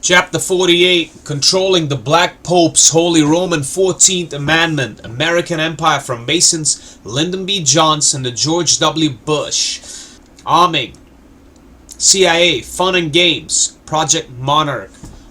Chapter 48, Controlling the Black Pope's Holy Roman 14th Amendment, American Empire from Masons, Lyndon B. Johnson to George W. Bush. Arming, CIA, Fun and Games, Project Monarch.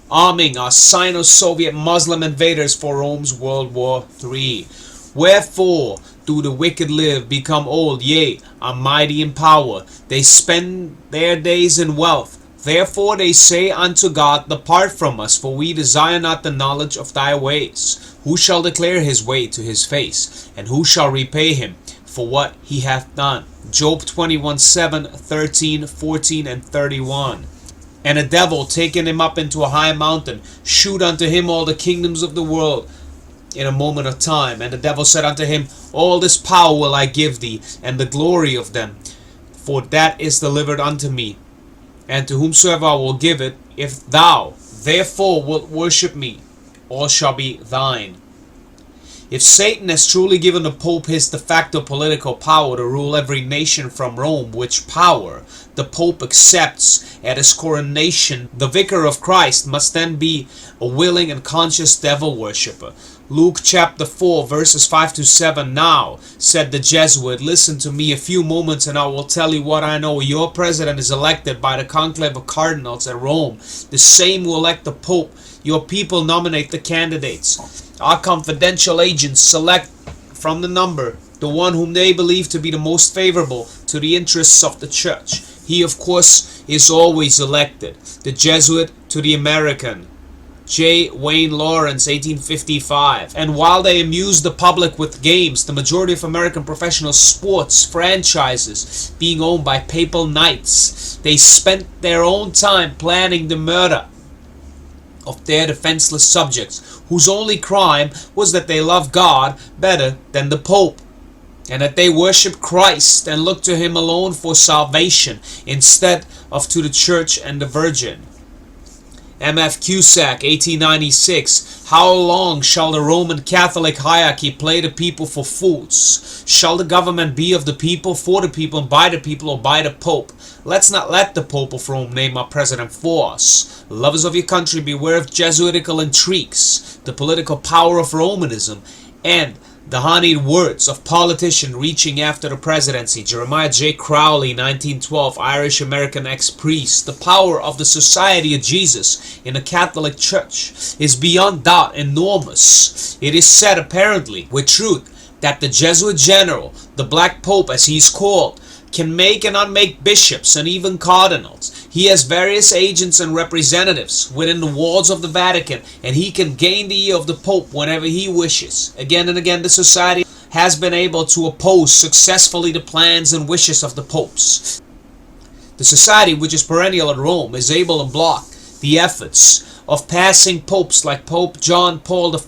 Arming our Sino-Soviet Muslim invaders for Rome's World War III. Wherefore do the wicked live, become old, yea, are mighty in power. They spend their days in wealth. Therefore they say unto God, Depart from us, for we desire not the knowledge of thy ways. Who shall declare his way to his face? And who shall repay him for what he hath done? Job 21:7, 13, 14, and 31. And a devil, taking him up into a high mountain, shewed unto him all the kingdoms of the world in a moment of time. And the devil said unto him, All this power will I give thee, and the glory of them, for that is delivered unto me, and to whomsoever I will give it. If thou therefore wilt worship me, all shall be thine. If Satan has truly given the Pope his de facto political power to rule every nation from Rome, which power the Pope accepts at his coronation, the vicar of Christ must then be a willing and conscious devil worshipper. Luke chapter 4 verses 5 to 7. Now, said the Jesuit, listen to me a few moments and I will tell you what I know. Your president is elected by the conclave of cardinals at Rome. The same will elect the Pope. Your people nominate the candidates. Our confidential agents select from the number the one whom they believe to be the most favorable to the interests of the church. He, of course, is always elected. The Jesuit to the American. J. Wayne Lawrence, 1855. And while they amuse the public with games, the majority of American professional sports franchises being owned by papal knights, they spent their own time planning the murder of their defenseless subjects, whose only crime was that they loved God better than the Pope, and that they worshiped Christ and looked to him alone for salvation instead of to the church and the Virgin. M.F. Cusack, 1896. How long shall the Roman Catholic hierarchy play the people for fools? Shall the government be of the people, for the people, and by the people, or by the Pope? Let's not let the Pope of Rome name our president for us. Lovers of your country, beware of Jesuitical intrigues, the political power of Romanism, and the honeyed words of politicians reaching after the presidency. Jeremiah J. Crowley, 1912, Irish-American ex-priest. The power of the Society of Jesus in the Catholic Church is beyond doubt enormous. It is said, apparently with truth, that the Jesuit general, the Black Pope as he is called, can make and unmake bishops and even cardinals. He has various agents and representatives within the walls of the Vatican, and he can gain the ear of the Pope whenever he wishes. Again and again, the society has been able to oppose successfully the plans and wishes of the popes. The society, which is perennial at Rome, is able to block the efforts of passing popes like Pope John Paul I,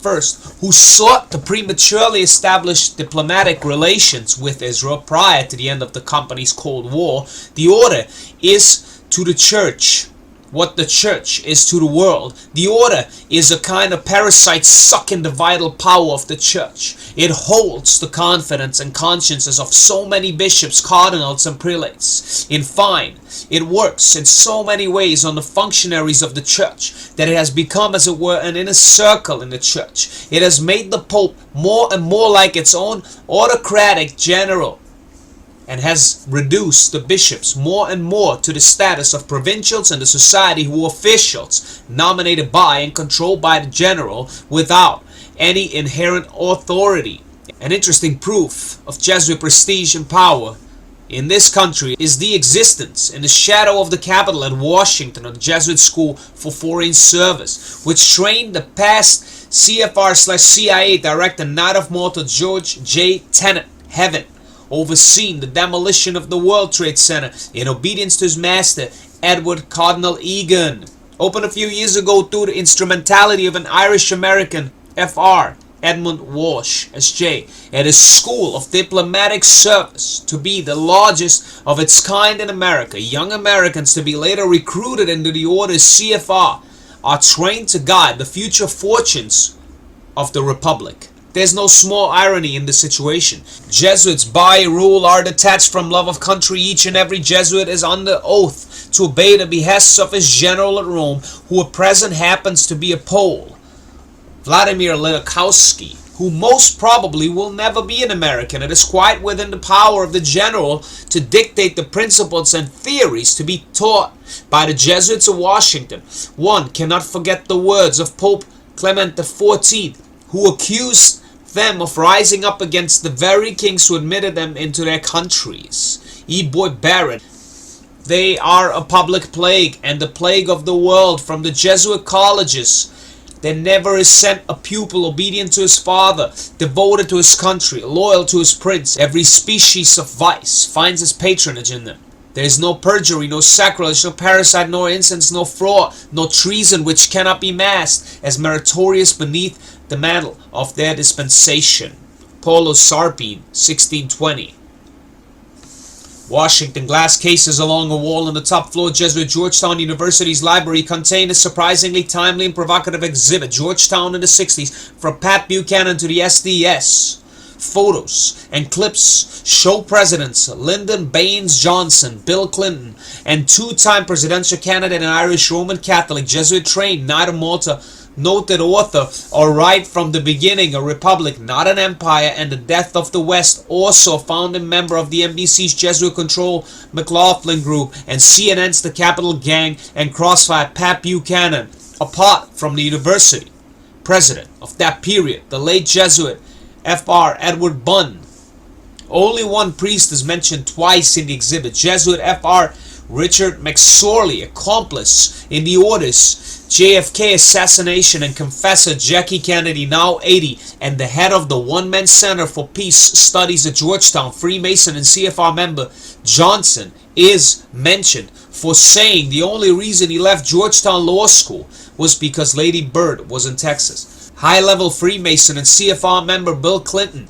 who sought to prematurely establish diplomatic relations with Israel prior to the end of the company's Cold War. The order is to the church what the church is to the world. The order is a kind of parasite sucking the vital power of the church. It holds the confidence and consciences of so many bishops, cardinals, and prelates. In fine, it works in so many ways on the functionaries of the church that it has become, as it were, an inner circle in the church. It has made the Pope more and more like its own autocratic general, and has reduced the bishops more and more to the status of provincials and the society who are officials nominated by and controlled by the general without any inherent authority. An interesting proof of Jesuit prestige and power in this country is the existence in the shadow of the Capitol at Washington of the Jesuit School for Foreign Service, which trained the past CFR/CIA Director Knight of Malta George J. Tenet Heaven, overseen the demolition of the World Trade Center in obedience to his master, Edward Cardinal Egan. Opened a few years ago through the instrumentality of an Irish-American, Fr. Edmund Walsh, S.J., at his School of Diplomatic Service to be the largest of its kind in America. Young Americans to be later recruited into the order's CFR are trained to guide the future fortunes of the Republic. There's no small irony in the situation. Jesuits, by rule, are detached from love of country. Each and every Jesuit is under oath to obey the behests of his general at Rome, who at present happens to be a Pole, Vladimir Lenikowski, who most probably will never be an American. It is quite within the power of the general to dictate the principles and theories to be taught by the Jesuits of Washington. One cannot forget the words of Pope Clement XIV, who accused them of rising up against the very kings who admitted them into their countries. Boy Barrett, they are a public plague, and the plague of the world. From the Jesuit colleges there never is sent a pupil obedient to his father, devoted to his country, loyal to his prince. Every species of vice finds its patronage in them. There is no perjury, no sacrilege, no parricide, no incense, no fraud, no treason which cannot be masked as meritorious beneath the mantle of their dispensation. Paulo Sarpin, 1620. Washington. Glass cases along a wall on the top floor. Jesuit Georgetown University's library contained a surprisingly timely and provocative exhibit. Georgetown in the 60s, from Pat Buchanan to the SDS. Photos and clips show Presidents Lyndon Baines Johnson, Bill Clinton, and two-time presidential candidate and Irish Roman Catholic, Jesuit-trained Knight of Malta, noted author, are right from the beginning a republic, not an empire, and the death of the West, also a founding member of the NBC's Jesuit-controlled McLaughlin Group, and CNN's The Capital Gang, and Crossfire Pat Buchanan, apart from the university. President of that period, the late Jesuit Fr. Edward Bunn. Only one priest is mentioned twice in the exhibit. Jesuit Fr. Richard McSorley, accomplice in the orders JFK assassination, and confessor Jackie Kennedy, now 80, and the head of the one-man Center for Peace Studies at Georgetown, Freemason and CFR member Johnson, is mentioned for saying the only reason he left Georgetown Law School was because Lady Bird was in Texas. High-level Freemason and CFR member Bill Clinton,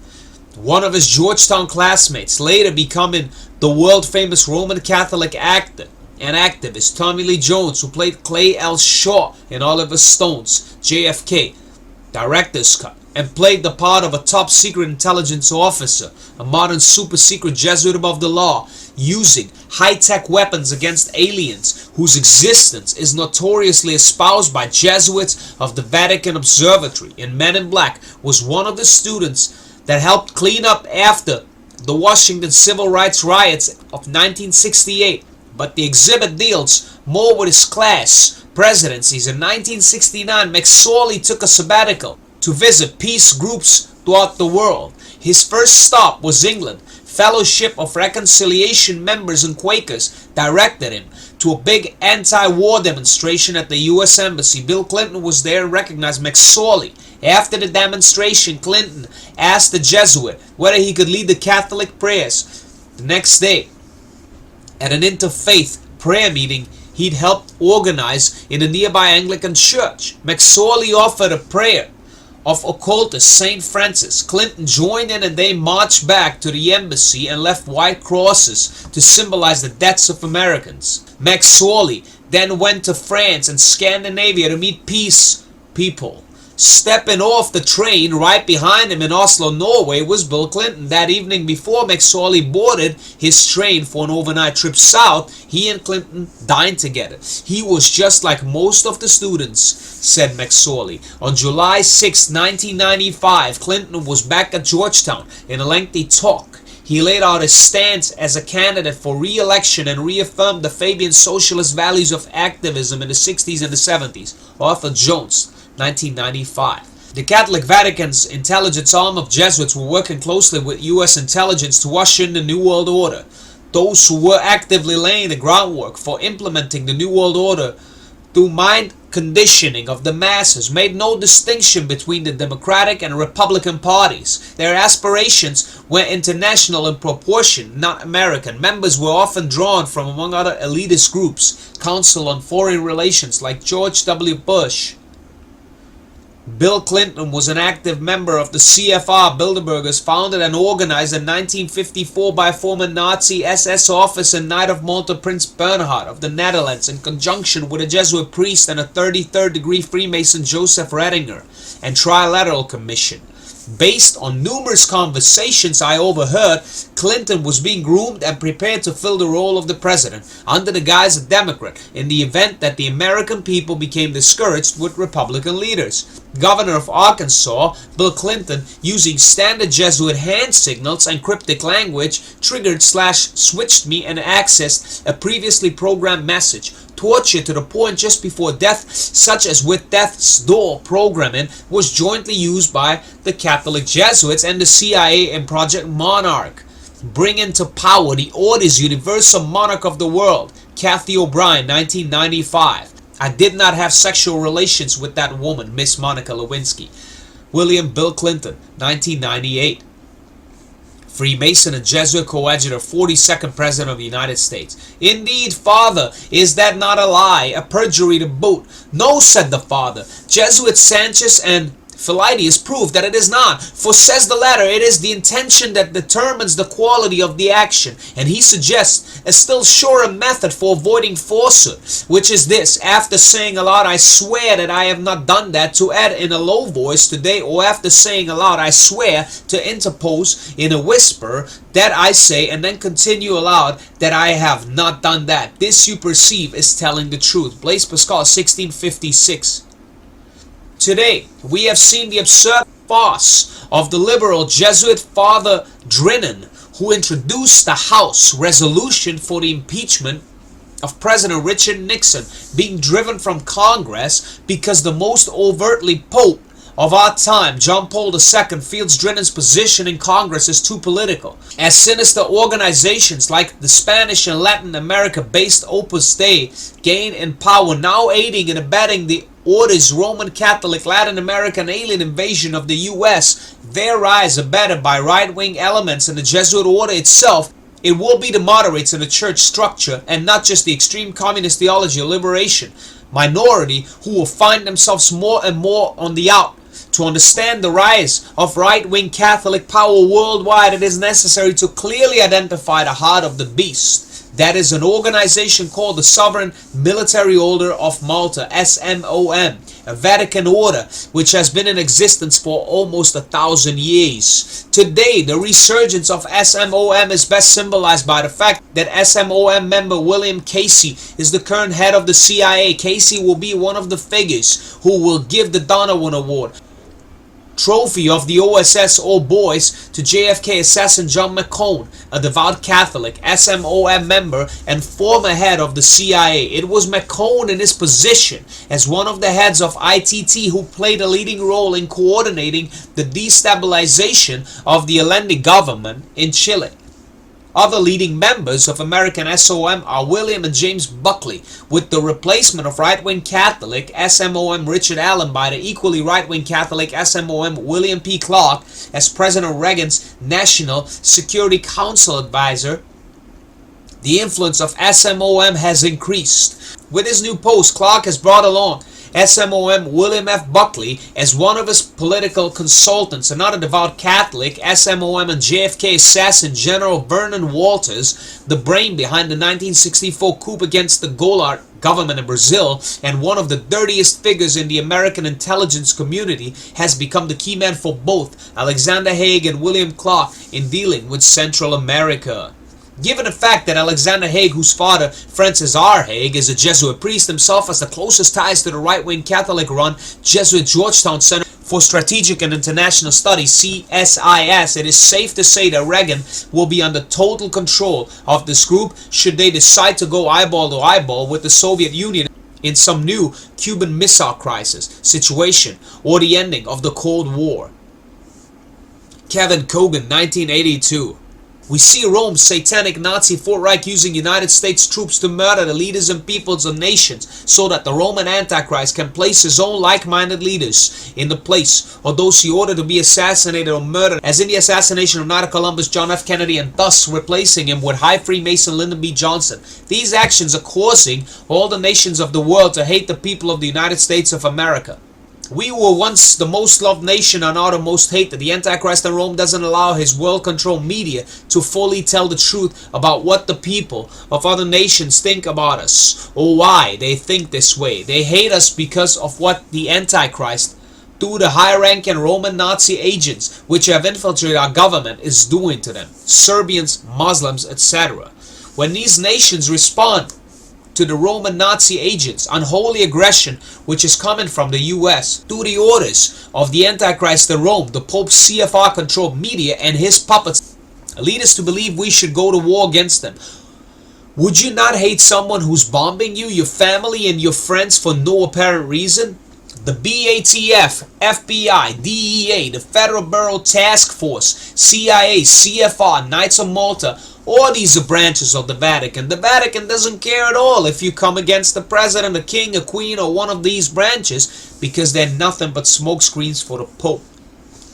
one of his Georgetown classmates, later becoming the world-famous Roman Catholic actor and activist Tommy Lee Jones, who played Clay L. Shaw in Oliver Stone's JFK director's cut, and played the part of a top-secret intelligence officer, a modern super-secret Jesuit above the law, using high-tech weapons against aliens, whose existence is notoriously espoused by Jesuits of the Vatican Observatory in Men in Black, was one of the students that helped clean up after the Washington civil rights riots of 1968. But the exhibit deals more with his class presidencies. In 1969, McSorley took a sabbatical to visit peace groups throughout the world. His first stop was England. Fellowship of Reconciliation members and Quakers directed him to a big anti-war demonstration at the U.S. Embassy. Bill Clinton was there and recognized McSorley. After the demonstration, Clinton asked the Jesuit whether he could lead the Catholic prayers. The next day, at an interfaith prayer meeting he'd helped organize in a nearby Anglican church, McSorley offered a prayer of occultist St. Francis. Clinton joined in, and they marched back to the embassy and left white crosses to symbolize the deaths of Americans. McSorley then went to France and Scandinavia to meet peace people. Stepping off the train right behind him in Oslo, Norway, was Bill Clinton. That evening, before McSorley boarded his train for an overnight trip south, he and Clinton dined together. He was just like most of the students, said McSorley. On July 6, 1995, Clinton was back at Georgetown. In a lengthy talk, he laid out his stance as a candidate for re-election and reaffirmed the Fabian socialist values of activism in the 60s and the 70s. Arthur Jones, 1995. The Catholic Vatican's intelligence arm of Jesuits were working closely with U.S. intelligence to usher in the New World Order. Those who were actively laying the groundwork for implementing the New World Order through mind conditioning of the masses made no distinction between the Democratic and Republican parties. Their aspirations were international in proportion, not American. Members were often drawn from among other elitist groups, Council on Foreign Relations like George W. Bush. Bill Clinton was an active member of the CFR Bilderbergers, founded and organized in 1954 by former Nazi SS officer and Knight of Malta Prince Bernhard of the Netherlands, in conjunction with a Jesuit priest and a 33rd degree Freemason Joseph Redinger, and Trilateral Commission. Based on numerous conversations I overheard, Clinton was being groomed and prepared to fill the role of the president under the guise of Democrat in the event that the American people became discouraged with Republican leaders. Governor of Arkansas, Bill Clinton, using standard Jesuit hand signals and cryptic language, triggered/switched me and accessed a previously programmed message. Torture to the point just before death, such as with death's door programming, was jointly used by the Catholic Jesuits and the CIA in Project Monarch. Bringing to power the Order's universal monarch of the world, Kathy O'Brien, 1995. I did not have sexual relations with that woman, Miss Monica Lewinsky. William Bill Clinton, 1998. Freemason and Jesuit coadjutor, 42nd President of the United States. Indeed, Father, is that not a lie, a perjury to boot? No, said the Father. Jesuit Sanchez and Philides prove that it is not, for says the latter, it is the intention that determines the quality of the action, and he suggests a still surer method for avoiding falsehood, which is this: after saying aloud, I swear that I have not done that, to add in a low voice today, or after saying aloud, I swear, to interpose in a whisper that I say, and then continue aloud that I have not done that. This you perceive is telling the truth. Blaise Pascal, 1656. Today, we have seen the absurd farce of the liberal Jesuit Father Drinan, who introduced the House resolution for the impeachment of President Richard Nixon, being driven from Congress because the most overtly Pope of our time, John Paul II, feels Drinan's position in Congress is too political. As sinister organizations like the Spanish and Latin America-based Opus Dei gain in power, now aiding and abetting the Order's Roman Catholic, Latin American alien invasion of the U.S., their rise abetted by right-wing elements in the Jesuit order itself, it will be the moderates in the church structure, and not just the extreme communist theology of liberation minority, who will find themselves more and more on the out. To understand the rise of right-wing Catholic power worldwide, it is necessary to clearly identify the heart of the beast. That is an organization called the Sovereign Military Order of Malta, SMOM, a Vatican order which has been in existence for almost 1,000 years. Today, the resurgence of SMOM is best symbolized by the fact that SMOM member William Casey is the current head of the CIA. Casey will be one of the figures who will give the Donovan Award, trophy of the OSS All Boys, to JFK assassin John McCone, a devout Catholic, SMOM member, and former head of the CIA. It was McCone in his position as one of the heads of ITT who played a leading role in coordinating the destabilization of the Allende government in Chile. Other leading members of American SOM are William and James Buckley, with the replacement of right-wing Catholic SMOM Richard Allen by the equally right-wing Catholic SMOM William P. Clark as President Reagan's National Security Council advisor. The influence of SMOM has increased. With his new post, Clark has brought along SMOM William F. Buckley as one of his political consultants. Another devout Catholic, SMOM and JFK assassin General Vernon Walters, the brain behind the 1964 coup against the Goulart government in Brazil, and one of the dirtiest figures in the American intelligence community, has become the key man for both Alexander Haig and William Clark in dealing with Central America. Given the fact that Alexander Haig, whose father, Francis R. Haig, is a Jesuit priest himself, has the closest ties to the right-wing Catholic-run Jesuit Georgetown Center for Strategic and International Studies, CSIS, it is safe to say that Reagan will be under total control of this group should they decide to go eyeball to eyeball with the Soviet Union in some new Cuban Missile Crisis situation or the ending of the Cold War. Kevin Cogan, 1982. We see Rome's satanic Nazi Fourth Reich using United States troops to murder the leaders and peoples of nations so that the Roman Antichrist can place his own like-minded leaders in the place of those he ordered to be assassinated or murdered, as in the assassination of Knight of Columbus John F. Kennedy, and thus replacing him with High Freemason Lyndon B. Johnson. These actions are causing all the nations of the world to hate the people of the United States of America. We were once the most loved nation and are the most hated. The Antichrist in Rome doesn't allow his world-controlled media to fully tell the truth about what the people of other nations think about us or why they think this way. They hate us because of what the Antichrist through the high-ranking Roman Nazi agents which have infiltrated our government is doing to them, Serbians, Muslims, etc. When these nations respond to the Roman Nazi agents' unholy aggression which is coming from the US through the orders of the Antichrist in Rome, the Pope's CFR-controlled media and his puppets, lead us to believe we should go to war against them. Would you not hate someone who's bombing you, your family, and your friends for no apparent reason? The BATF, FBI, DEA, the Federal Bureau Task Force, CIA, CFR, Knights of Malta, all these are branches of the Vatican. The Vatican doesn't care at all if you come against the president, a king, a queen, or one of these branches because they're nothing but smokescreens for the Pope.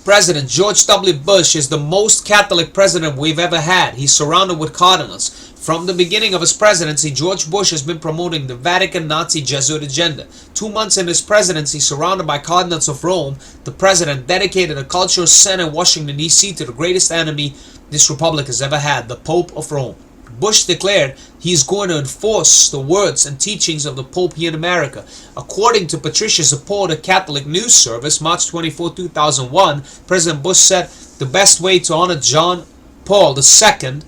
President George W. Bush is the most Catholic president we've ever had. He's surrounded with cardinals. From the beginning of his presidency, George Bush has been promoting the Vatican Nazi Jesuit agenda. 2 months in his presidency, surrounded by cardinals of Rome, the president dedicated a cultural center in Washington, D.C. to the greatest enemy this republic has ever had, the Pope of Rome. Bush declared he is going to enforce the words and teachings of the Pope here in America. According to Patricia Zappa, a Catholic news service, March 24, 2001, President Bush said the best way to honor John Paul II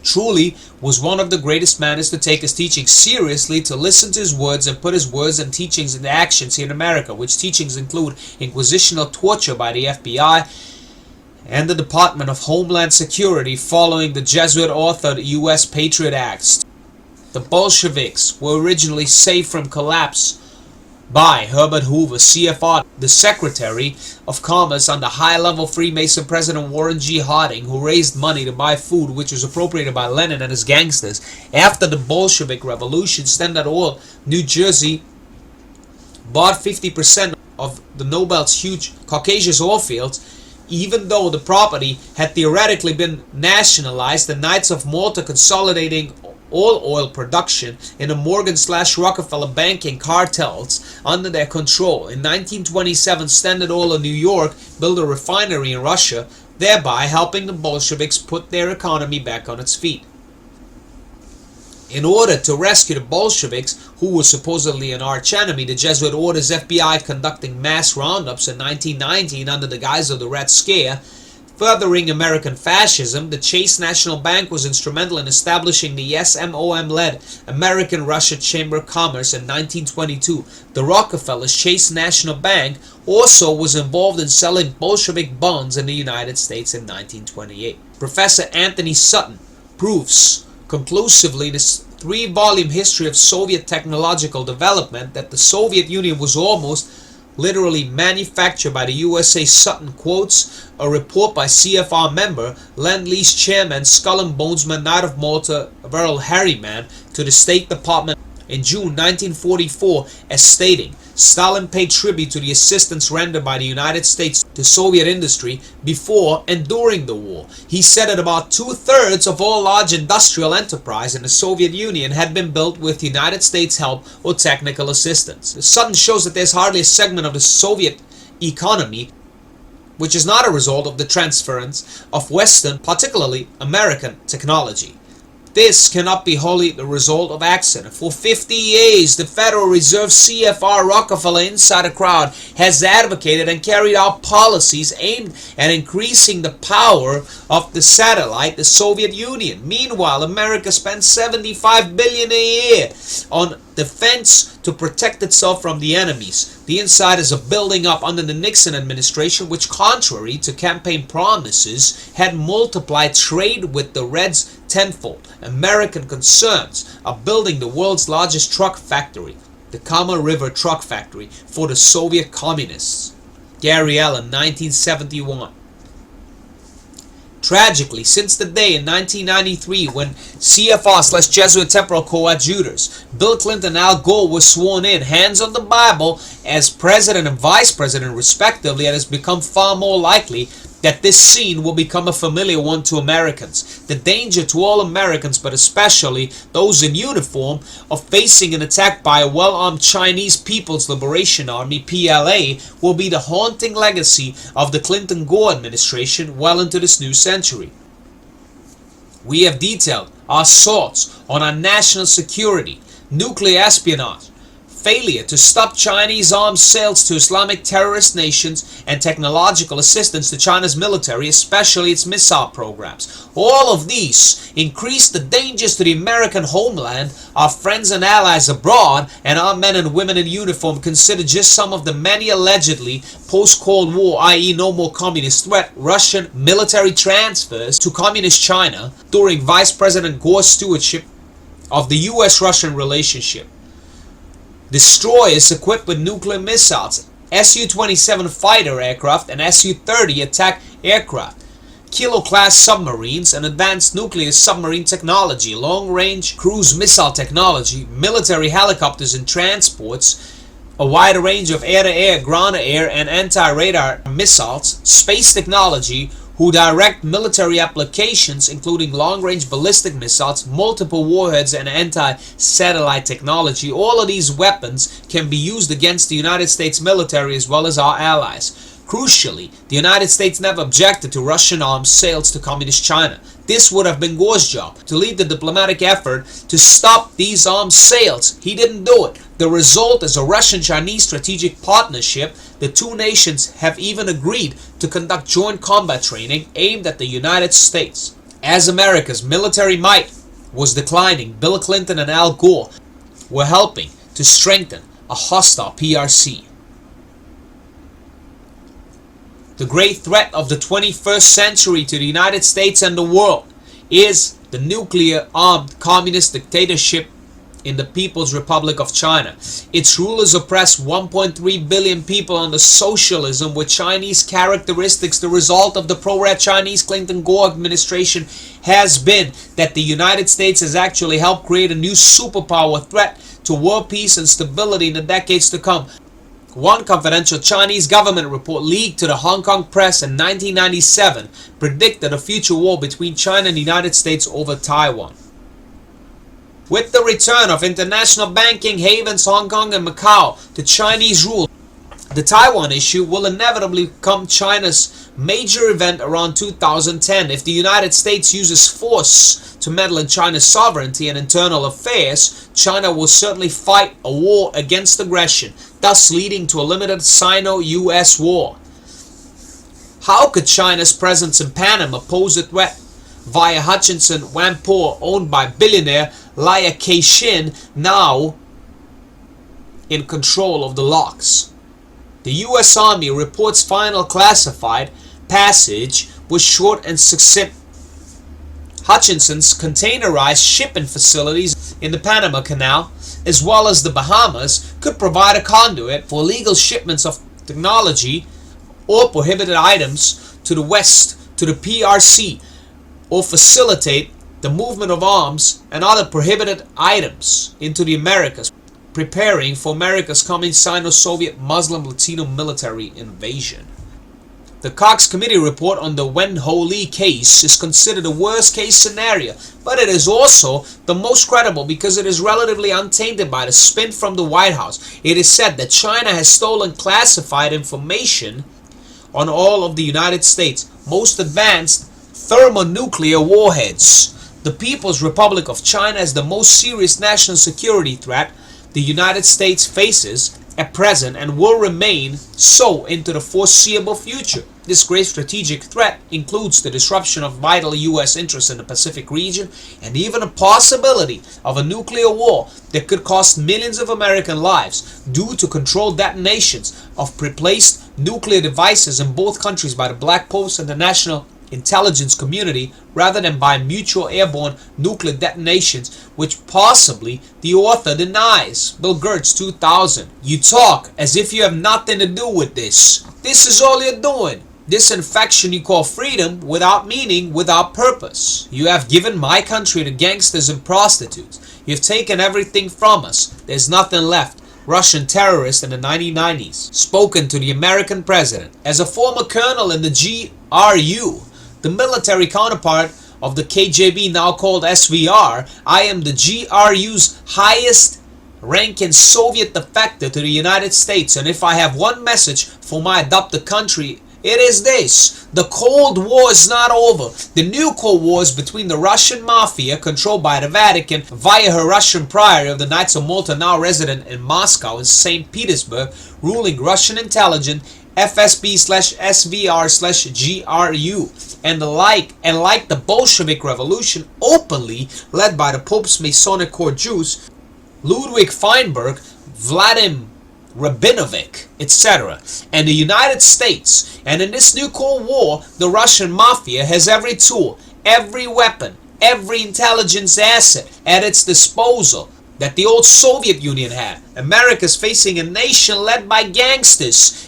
truly was one of the greatest manners to take his teachings seriously, to listen to his words and put his words and teachings into actions here in America, which teachings include inquisitional torture by the FBI and the Department of Homeland Security following the Jesuit-authored U.S. Patriot Acts. The Bolsheviks were originally saved from collapse by Herbert Hoover, CFR, the Secretary of Commerce under high-level Freemason President Warren G. Harding, who raised money to buy food which was appropriated by Lenin and his gangsters. After the Bolshevik Revolution, Standard Oil, New Jersey, bought 50% of the Nobel's huge Caucasus oil fields. Even though the property had theoretically been nationalized, the Knights of Malta consolidating all oil production in the Morgan/Rockefeller banking cartels under their control. In 1927, Standard Oil of New York built a refinery in Russia, thereby helping the Bolsheviks put their economy back on its feet. In order to rescue the Bolsheviks, who were supposedly an archenemy, the Jesuit orders FBI conducting mass roundups in 1919 under the guise of the Red Scare. Furthering American fascism, the Chase National Bank was instrumental in establishing the SMOM-led American-Russia Chamber of Commerce in 1922. The Rockefellers' Chase National Bank also was involved in selling Bolshevik bonds in the United States in 1928. Professor Anthony Sutton proves conclusively this 3-volume history of Soviet technological development that the Soviet Union was almost literally manufactured by the USA. Sutton quotes a report by CFR member, Lend-Lease chairman, Skull and Bonesman, Knight of Malta, Verrill Harriman, to the State Department in June 1944 as stating, Stalin paid tribute to the assistance rendered by the United States to Soviet industry before and during the war. He said that about 2/3 of all large industrial enterprise in the Soviet Union had been built with United States help or technical assistance. Sutton shows that there's hardly a segment of the Soviet economy which is not a result of the transference of Western, particularly American, technology. This cannot be wholly the result of accident. For 50 years, the Federal Reserve CFR Rockefeller insider crowd has advocated and carried out policies aimed at increasing the power of the satellite, the Soviet Union. Meanwhile, America spends $75 billion a year on defense to protect itself from the enemies. The insiders are building up under the Nixon administration, which, contrary to campaign promises, had multiplied trade with the Reds tenfold. American concerns are building the world's largest truck factory, the Kama River Truck Factory, for the Soviet communists. Gary Allen, 1971. Tragically, since the day in 1993 when CFR/Jesuit temporal coadjutors Bill Clinton and Al Gore were sworn in, hands on the Bible, as president and vice president respectively, it has become far more likely that this scene will become a familiar one to Americans. The danger to all Americans, but especially those in uniform, of facing an attack by a well-armed Chinese People's Liberation Army, PLA, will be the haunting legacy of the Clinton-Gore administration well into this new century. We have detailed our assaults on our national security, nuclear espionage, failure to stop Chinese arms sales to Islamic terrorist nations, and technological assistance to China's military, especially its missile programs. All of these increase the dangers to the American homeland, our friends and allies abroad, and our men and women in uniform. Consider just some of the many allegedly post-Cold War, i.e. no more communist threat, Russian military transfers to communist China during Vice President Gore's stewardship of the US-Russian relationship. Destroyers equipped with nuclear missiles, Su-27 fighter aircraft and Su-30 attack aircraft, Kilo-class submarines and advanced nuclear submarine technology, long-range cruise missile technology, military helicopters and transports, a wide range of air-to-air, ground-to-air and anti-radar missiles, space technology, who direct military applications including long-range ballistic missiles, multiple warheads and anti-satellite technology. All of these weapons can be used against the United States military as well as our allies. Crucially, the United States never objected to Russian arms sales to Communist China. This would have been Gore's job, to lead the diplomatic effort to stop these arms sales. He didn't do it. The result is a Russian-Chinese strategic partnership. The two nations have even agreed to conduct joint combat training aimed at the United States. As America's military might was declining, Bill Clinton and Al Gore were helping to strengthen a hostile PRC. The great threat of the 21st century to the United States and the world is the nuclear-armed communist dictatorship in the People's Republic of China. Its rulers oppress 1.3 billion people under socialism with Chinese characteristics. The result of the pro-red Chinese Clinton-Gore administration has been that the United States has actually helped create a new superpower threat to world peace and stability in the decades to come. One confidential Chinese government report leaked to the Hong Kong press in 1997 predicted a future war between China and the United States over Taiwan. With the return of international banking havens Hong Kong and Macau to Chinese rule, the Taiwan issue will inevitably become China's major event around 2010. If the United States uses force to meddle in China's sovereignty and internal affairs, China will certainly fight a war against aggression, thus leading to a limited Sino-US war. How could China's presence in Panama pose a threat? Via Hutchinson Wanpo, owned by billionaire Lia Ka-shing, now in control of the locks. The US Army reports final classified passage was short and succinct. Hutchinson's containerized shipping facilities in the Panama Canal, as well as the Bahamas, could provide a conduit for illegal shipments of technology or prohibited items to the West, to the PRC, or facilitate the movement of arms and other prohibited items into the Americas, preparing for America's coming Sino-Soviet Muslim Latino military invasion. The Cox Committee report on the Wen Ho Lee case is considered a worst-case scenario, but it is also the most credible because it is relatively untainted by the spin from the White House. It is said that China has stolen classified information on all of the United States' most advanced thermonuclear warheads. The People's Republic of China is the most serious national security threat the United States faces at present and will remain so into the foreseeable future. This great strategic threat includes the disruption of vital US interests in the Pacific region and even a possibility of a nuclear war that could cost millions of American lives due to controlled detonations of pre-placed nuclear devices in both countries by the Black Post and the national intelligence community rather than by mutual airborne nuclear detonations, which possibly the author denies. Bill Gertz, 2000. You talk as if you have nothing to do with this. This is all you're doing. This infection you call freedom without meaning, without purpose. You have given my country to gangsters and prostitutes. You've taken everything from us. There's nothing left. Russian terrorist in the 1990s. Spoken to the American president. As a former colonel in the GRU, the military counterpart of the KGB, now called SVR, I am the GRU's highest ranking Soviet defector to the United States, and if I have one message for my adopted country, It is this: the Cold War is not over. The new Cold War is between the Russian mafia, controlled by the Vatican via her Russian priory of the Knights of Malta, now resident in Moscow and St. Petersburg, ruling Russian intelligence, FSB/SVR/GRU, and like the Bolshevik Revolution, openly led by the Pope's Masonic Court Jews, Ludwig Feinberg, Vladimir Rabinovich, etc., and the United States. And in this new Cold War, the Russian mafia has every tool, every weapon, every intelligence asset at its disposal that the old Soviet Union had. America is facing a nation led by gangsters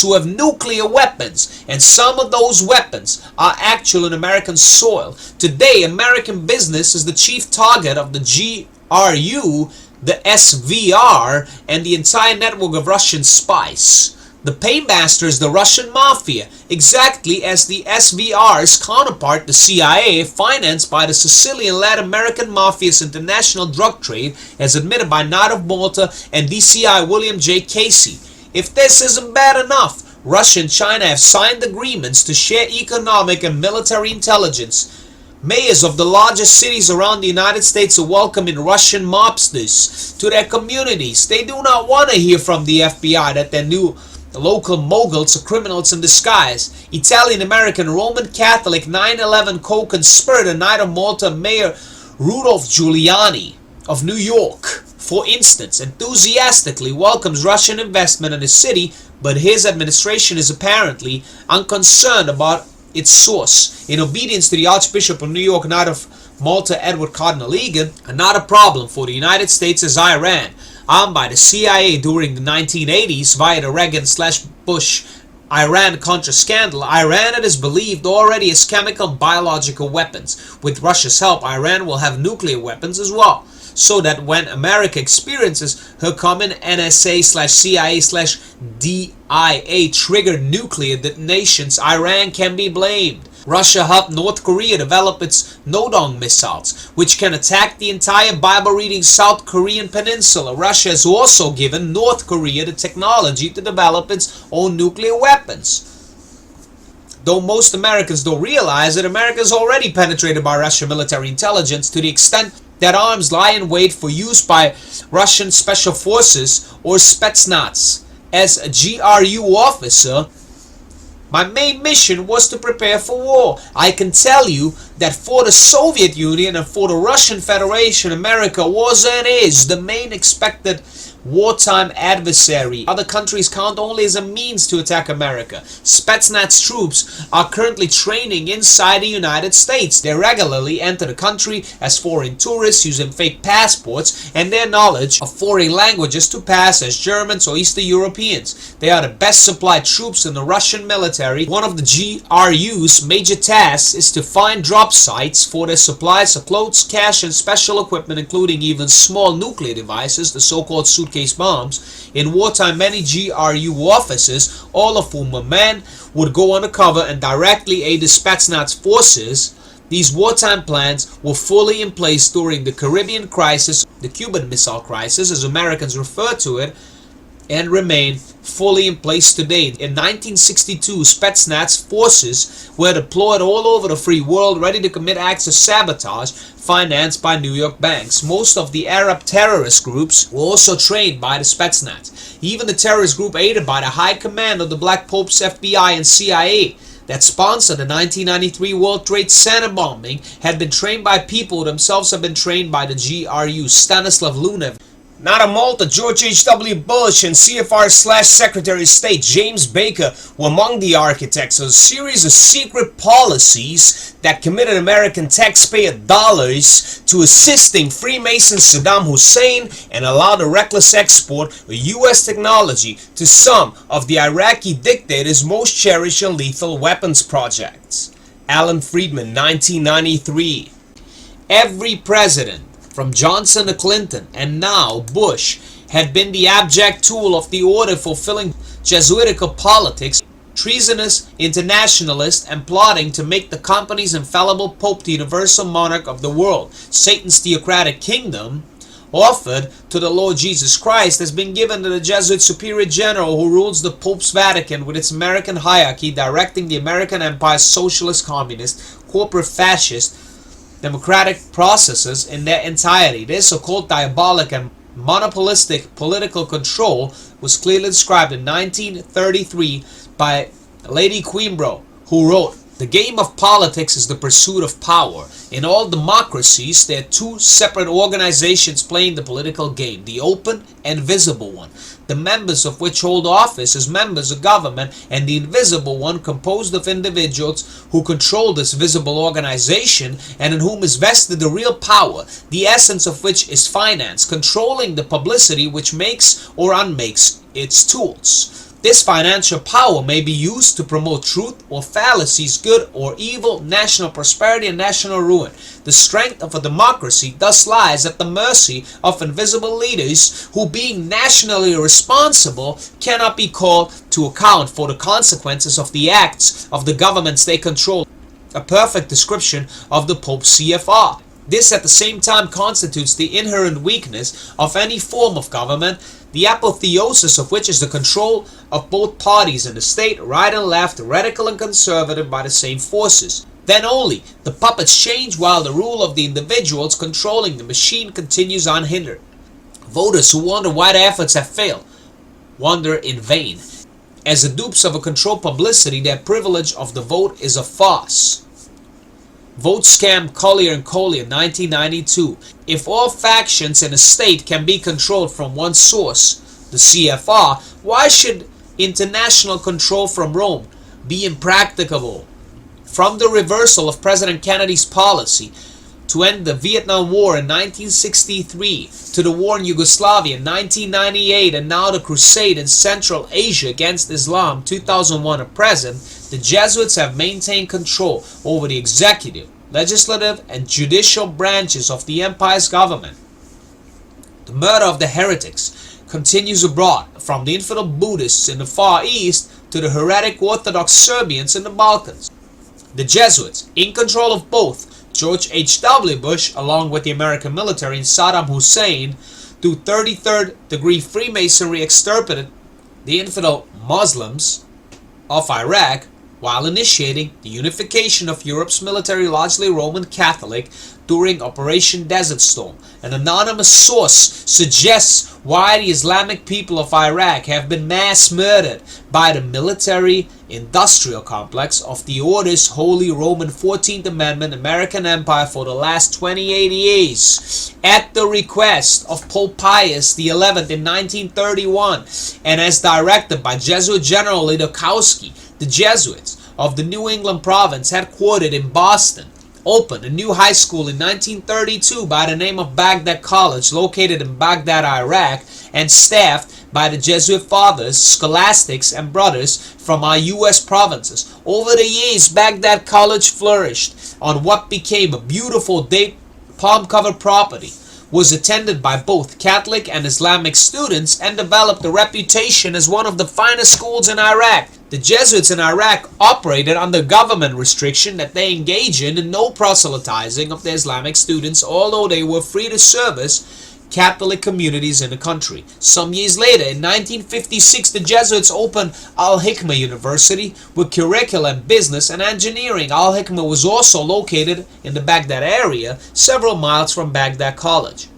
who have nuclear weapons, and some of those weapons are actual in American soil. Today, American business is the chief target of the GRU, the SVR, and the entire network of Russian spies. The paymaster is the Russian mafia, exactly as the SVR's counterpart, the CIA, financed by the Sicilian-led American mafia's international drug trade, as admitted by Knight of Malta and DCI William J. Casey. If this isn't bad enough, Russia and China have signed agreements to share economic and military intelligence. Mayors of the largest cities around the United States are welcoming Russian mobsters to their communities. They do not want to hear from the FBI that their new local moguls are criminals in disguise. Italian-American Roman Catholic 9/11 co-conspirator Knight of Malta Mayor Rudolph Giuliani of New York, for instance, enthusiastically welcomes Russian investment in the city, but his administration is apparently unconcerned about its source. In obedience to the Archbishop of New York, Knight of Malta Edward Cardinal Egan, another problem for the United States is Iran. Armed by the CIA during the 1980s via the Reagan/Bush Iran-Contra scandal, Iran, it is believed, already has chemical and biological weapons. With Russia's help, Iran will have nuclear weapons as well, so that when America experiences her common NSA/CIA/DIA triggered nuclear detonations, Iran can be blamed. Russia helped North Korea develop its Nodong missiles, which can attack the entire Bible-reading South Korean peninsula. Russia has also given North Korea the technology to develop its own nuclear weapons. Though most Americans don't realize that America is already penetrated by Russian military intelligence to the extent that arms lie in wait for use by Russian special forces or Spetsnaz. As a GRU officer, my main mission was to prepare for war. I can tell you that for the Soviet Union and for the Russian Federation, America was and is the main expected wartime adversary. Other countries count only as a means to attack America. Spetsnaz troops are currently training inside the United States. They regularly enter the country as foreign tourists using fake passports and their knowledge of foreign languages to pass as Germans or Eastern Europeans. They are the best supplied troops in the Russian military. One of the GRU's major tasks is to find drop sites for their supplies of clothes, cash, and special equipment, including even small nuclear devices, the so-called suitcase bombs. In wartime, many GRU officers, all of whom were men, would go undercover and directly aid the Spetsnaz forces. These wartime plans were fully in place during the Caribbean crisis, the Cuban Missile Crisis, as Americans refer to it, and remain fully in place today. In 1962, Spetsnaz forces were deployed all over the free world, ready to commit acts of sabotage financed by New York banks. Most of the Arab terrorist groups were also trained by the Spetsnaz. Even the terrorist group aided by the high command of the Black Pope's FBI and CIA that sponsored the 1993 World Trade Center bombing had been trained by people who themselves have been trained by the GRU. Stanislav Lunev, Knight of Malta, George H.W. Bush, and CFR/Secretary of State James Baker were among the architects of a series of secret policies that committed American taxpayer dollars to assisting Freemason Saddam Hussein and allowed the reckless export of U.S. technology to some of the Iraqi dictator's most cherished and lethal weapons projects. Alan Friedman, 1993. Every president, from Johnson to Clinton and now Bush, had been the abject tool of the order, fulfilling Jesuitical politics, treasonous internationalist, and plotting to make the company's infallible Pope the universal monarch of the world. Satan's theocratic kingdom offered to the Lord Jesus Christ has been given to the Jesuit Superior General who rules the Pope's Vatican with its American hierarchy, directing the American Empire's socialist, communist, corporate, fascist, democratic processes in their entirety. This so-called diabolic and monopolistic political control was clearly described in 1933 by Lady Queenborough, who wrote, "The game of politics is the pursuit of power. In all democracies, there are two separate organizations playing the political game, the open and visible one, the members of which hold office as members of government, and the invisible one composed of individuals who control this visible organization and in whom is vested the real power, the essence of which is finance, controlling the publicity which makes or unmakes its tools. This financial power may be used to promote truth or fallacies, good or evil, national prosperity and national ruin. The strength of a democracy thus lies at the mercy of invisible leaders who, being nationally responsible, cannot be called to account for the consequences of the acts of the governments they control." A perfect description of the Pope's CFR. This at the same time constitutes the inherent weakness of any form of government, the apotheosis of which is the control of both parties in the state, right and left, radical and conservative, by the same forces. Then only the puppets change while the rule of the individuals controlling the machine continues unhindered. Voters who wonder why their efforts have failed wonder in vain. As the dupes of a controlled publicity, their privilege of the vote is a farce. Vote scam Collier and Collier, 1992. If all factions in a state can be controlled from one source, the CFR, why should international control from Rome be impracticable? From the reversal of President Kennedy's policy to end the Vietnam War in 1963, to the war in Yugoslavia in 1998, and now the crusade in Central Asia against Islam 2001 at present, the Jesuits have maintained control over the executive, legislative, and judicial branches of the empire's government. The murder of the heretics continues abroad, from the infidel Buddhists in the Far East to the heretic Orthodox Serbians in the Balkans. The Jesuits, in control of both George H.W. Bush, along with the American military, and Saddam Hussein, through 33rd degree Freemasonry, extirpated the infidel Muslims of Iraq while initiating the unification of Europe's military, largely Roman Catholic, during Operation Desert Storm. An anonymous source suggests why the Islamic people of Iraq have been mass murdered by the military-industrial complex of the Order's Holy Roman 14th Amendment American Empire for the last 28 years, at the request of Pope Pius XI in 1931, and as directed by Jesuit General Lidokowski. The Jesuits of the New England province, headquartered in Boston, opened a new high school in 1932 by the name of Baghdad College, located in Baghdad, Iraq, and staffed by the Jesuit fathers, scholastics, and brothers from our U.S. provinces. Over the years, Baghdad College flourished on what became a beautiful palm-covered property, was attended by both Catholic and Islamic students, and developed a reputation as one of the finest schools in Iraq. The Jesuits in Iraq operated under government restriction that they engage in no proselytizing of the Islamic students, although they were free to service Catholic communities in the country. Some years later, in 1956, the Jesuits opened Al-Hikmah University with curricula in business and engineering. Al-Hikmah was also located in the Baghdad area, several miles from Baghdad College.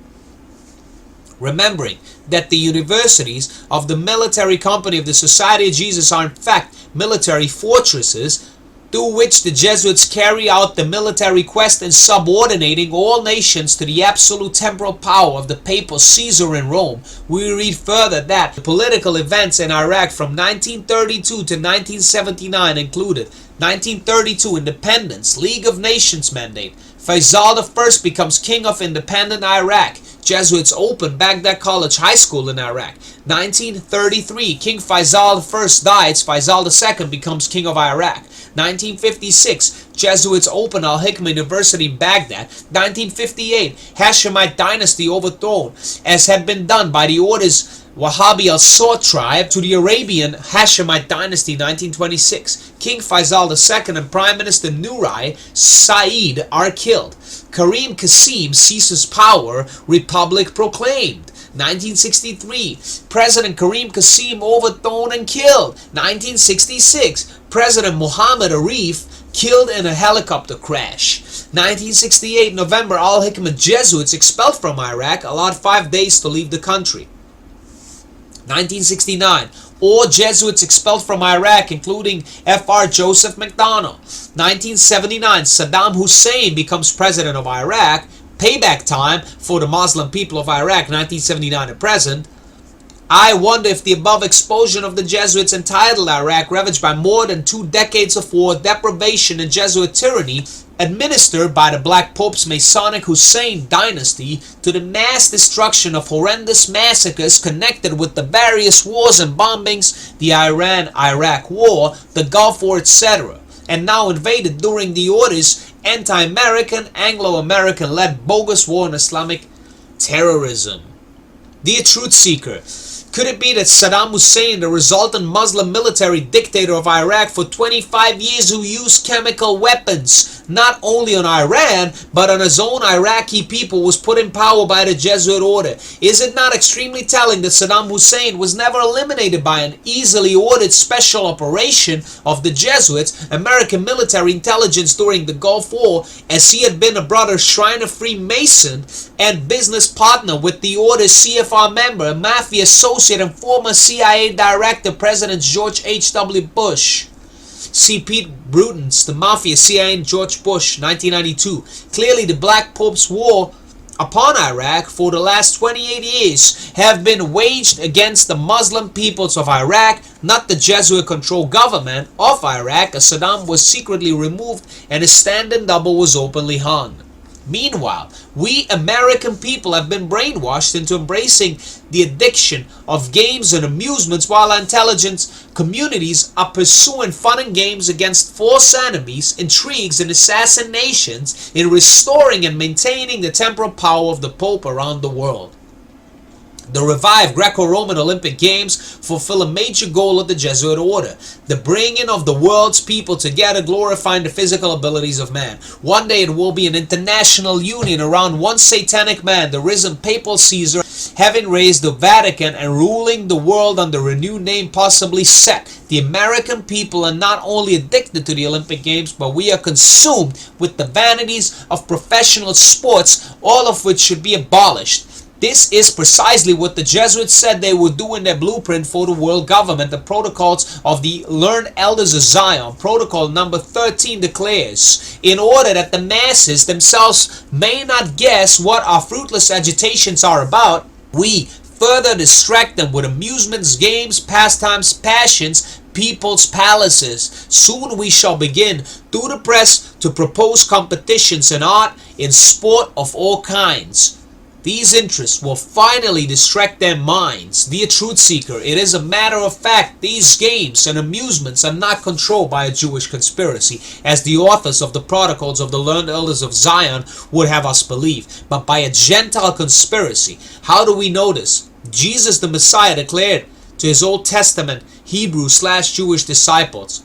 Remembering that the universities of the military company of the Society of Jesus are in fact military fortresses through which the Jesuits carry out the military quest in subordinating all nations to the absolute temporal power of the papal Caesar in Rome, we read further that the political events in Iraq from 1932 to 1979 included 1932 Independence, League of Nations mandate, Faisal I becomes king of independent Iraq, Jesuits open Baghdad College High School in Iraq. 1933, King Faisal I dies, Faisal II becomes king of Iraq. 1956, Jesuits open Al-Hikmah University in Baghdad. 1958, Hashemite dynasty overthrown, as had been done by the Order's Wahhabi al-Saud tribe to the Arabian Hashemite dynasty 1926. King Faisal II and Prime Minister Nurai Saeed are killed. Karim Qasim seizes power, Republic proclaimed. 1963. President Karim Qasim overthrown and killed. 1966. President Muhammad Arif killed in a helicopter crash. 1968. November. Al-Hikmat Jesuits expelled from Iraq, allowed 5 days to leave the country. 1969. All Jesuits expelled from Iraq, including Fr. Joseph McDonald. 1979. Saddam Hussein becomes president of Iraq. Payback time for the Muslim people of Iraq, 1979 to present. I wonder if the above expulsion of the Jesuits entitled Iraq, ravaged by more than 2 decades of war, deprivation, and Jesuit tyranny, administered by the Black Pope's Masonic Hussein dynasty, to the mass destruction of horrendous massacres connected with the various wars and bombings, the Iran-Iraq War, the Gulf War, etc., and now invaded during the orders anti-American, Anglo-American-led bogus war on Islamic terrorism. Dear Truth Seeker, could it be that Saddam Hussein, the resultant Muslim military dictator of Iraq for 25 years who used chemical weapons, not only on Iran, but on his own Iraqi people, was put in power by the Jesuit order? Is it not extremely telling that Saddam Hussein was never eliminated by an easily ordered special operation of the Jesuits, American military intelligence during the Gulf War, as he had been a brother Shriner Freemason and business partner with the order's CFR member, a mafia associate and former CIA director, President George H.W. Bush? See Pete Bruton's The Mafia, CIA and George Bush, 1992. Clearly, the Black Pope's war upon Iraq for the last 28 years have been waged against the Muslim peoples of Iraq, not the Jesuit-controlled government of Iraq, as Saddam was secretly removed and his stand-in double was openly hung. Meanwhile, we American people have been brainwashed into embracing the addiction of games and amusements, while our intelligence communities are pursuing fun and games against false enemies, intrigues, and assassinations in restoring and maintaining the temporal power of the Pope around the world. The revived Greco-Roman Olympic Games fulfill a major goal of the Jesuit order, the bringing of the world's people together, glorifying the physical abilities of man. One day it will be an international union around one satanic man, the risen papal Caesar, having raised the Vatican and ruling the world under a new name possibly set. The American people are not only addicted to the Olympic Games, but we are consumed with the vanities of professional sports, all of which should be abolished. This is precisely what the Jesuits said they would do in their blueprint for the world government. The protocols of the learned elders of Zion, protocol number 13, declares, in order that the masses themselves may not guess what our fruitless agitations are about, we further distract them with amusements, games, pastimes, passions, people's palaces. Soon we shall begin, through the press, to propose competitions in art, in sport of all kinds. These interests will finally distract their minds. Dear Truth Seeker, it is a matter of fact these games and amusements are not controlled by a Jewish conspiracy, as the authors of the Protocols of the Learned Elders of Zion would have us believe, but by a Gentile conspiracy. How do we know this? Jesus the Messiah declared to his Old Testament Hebrew/Jewish disciples,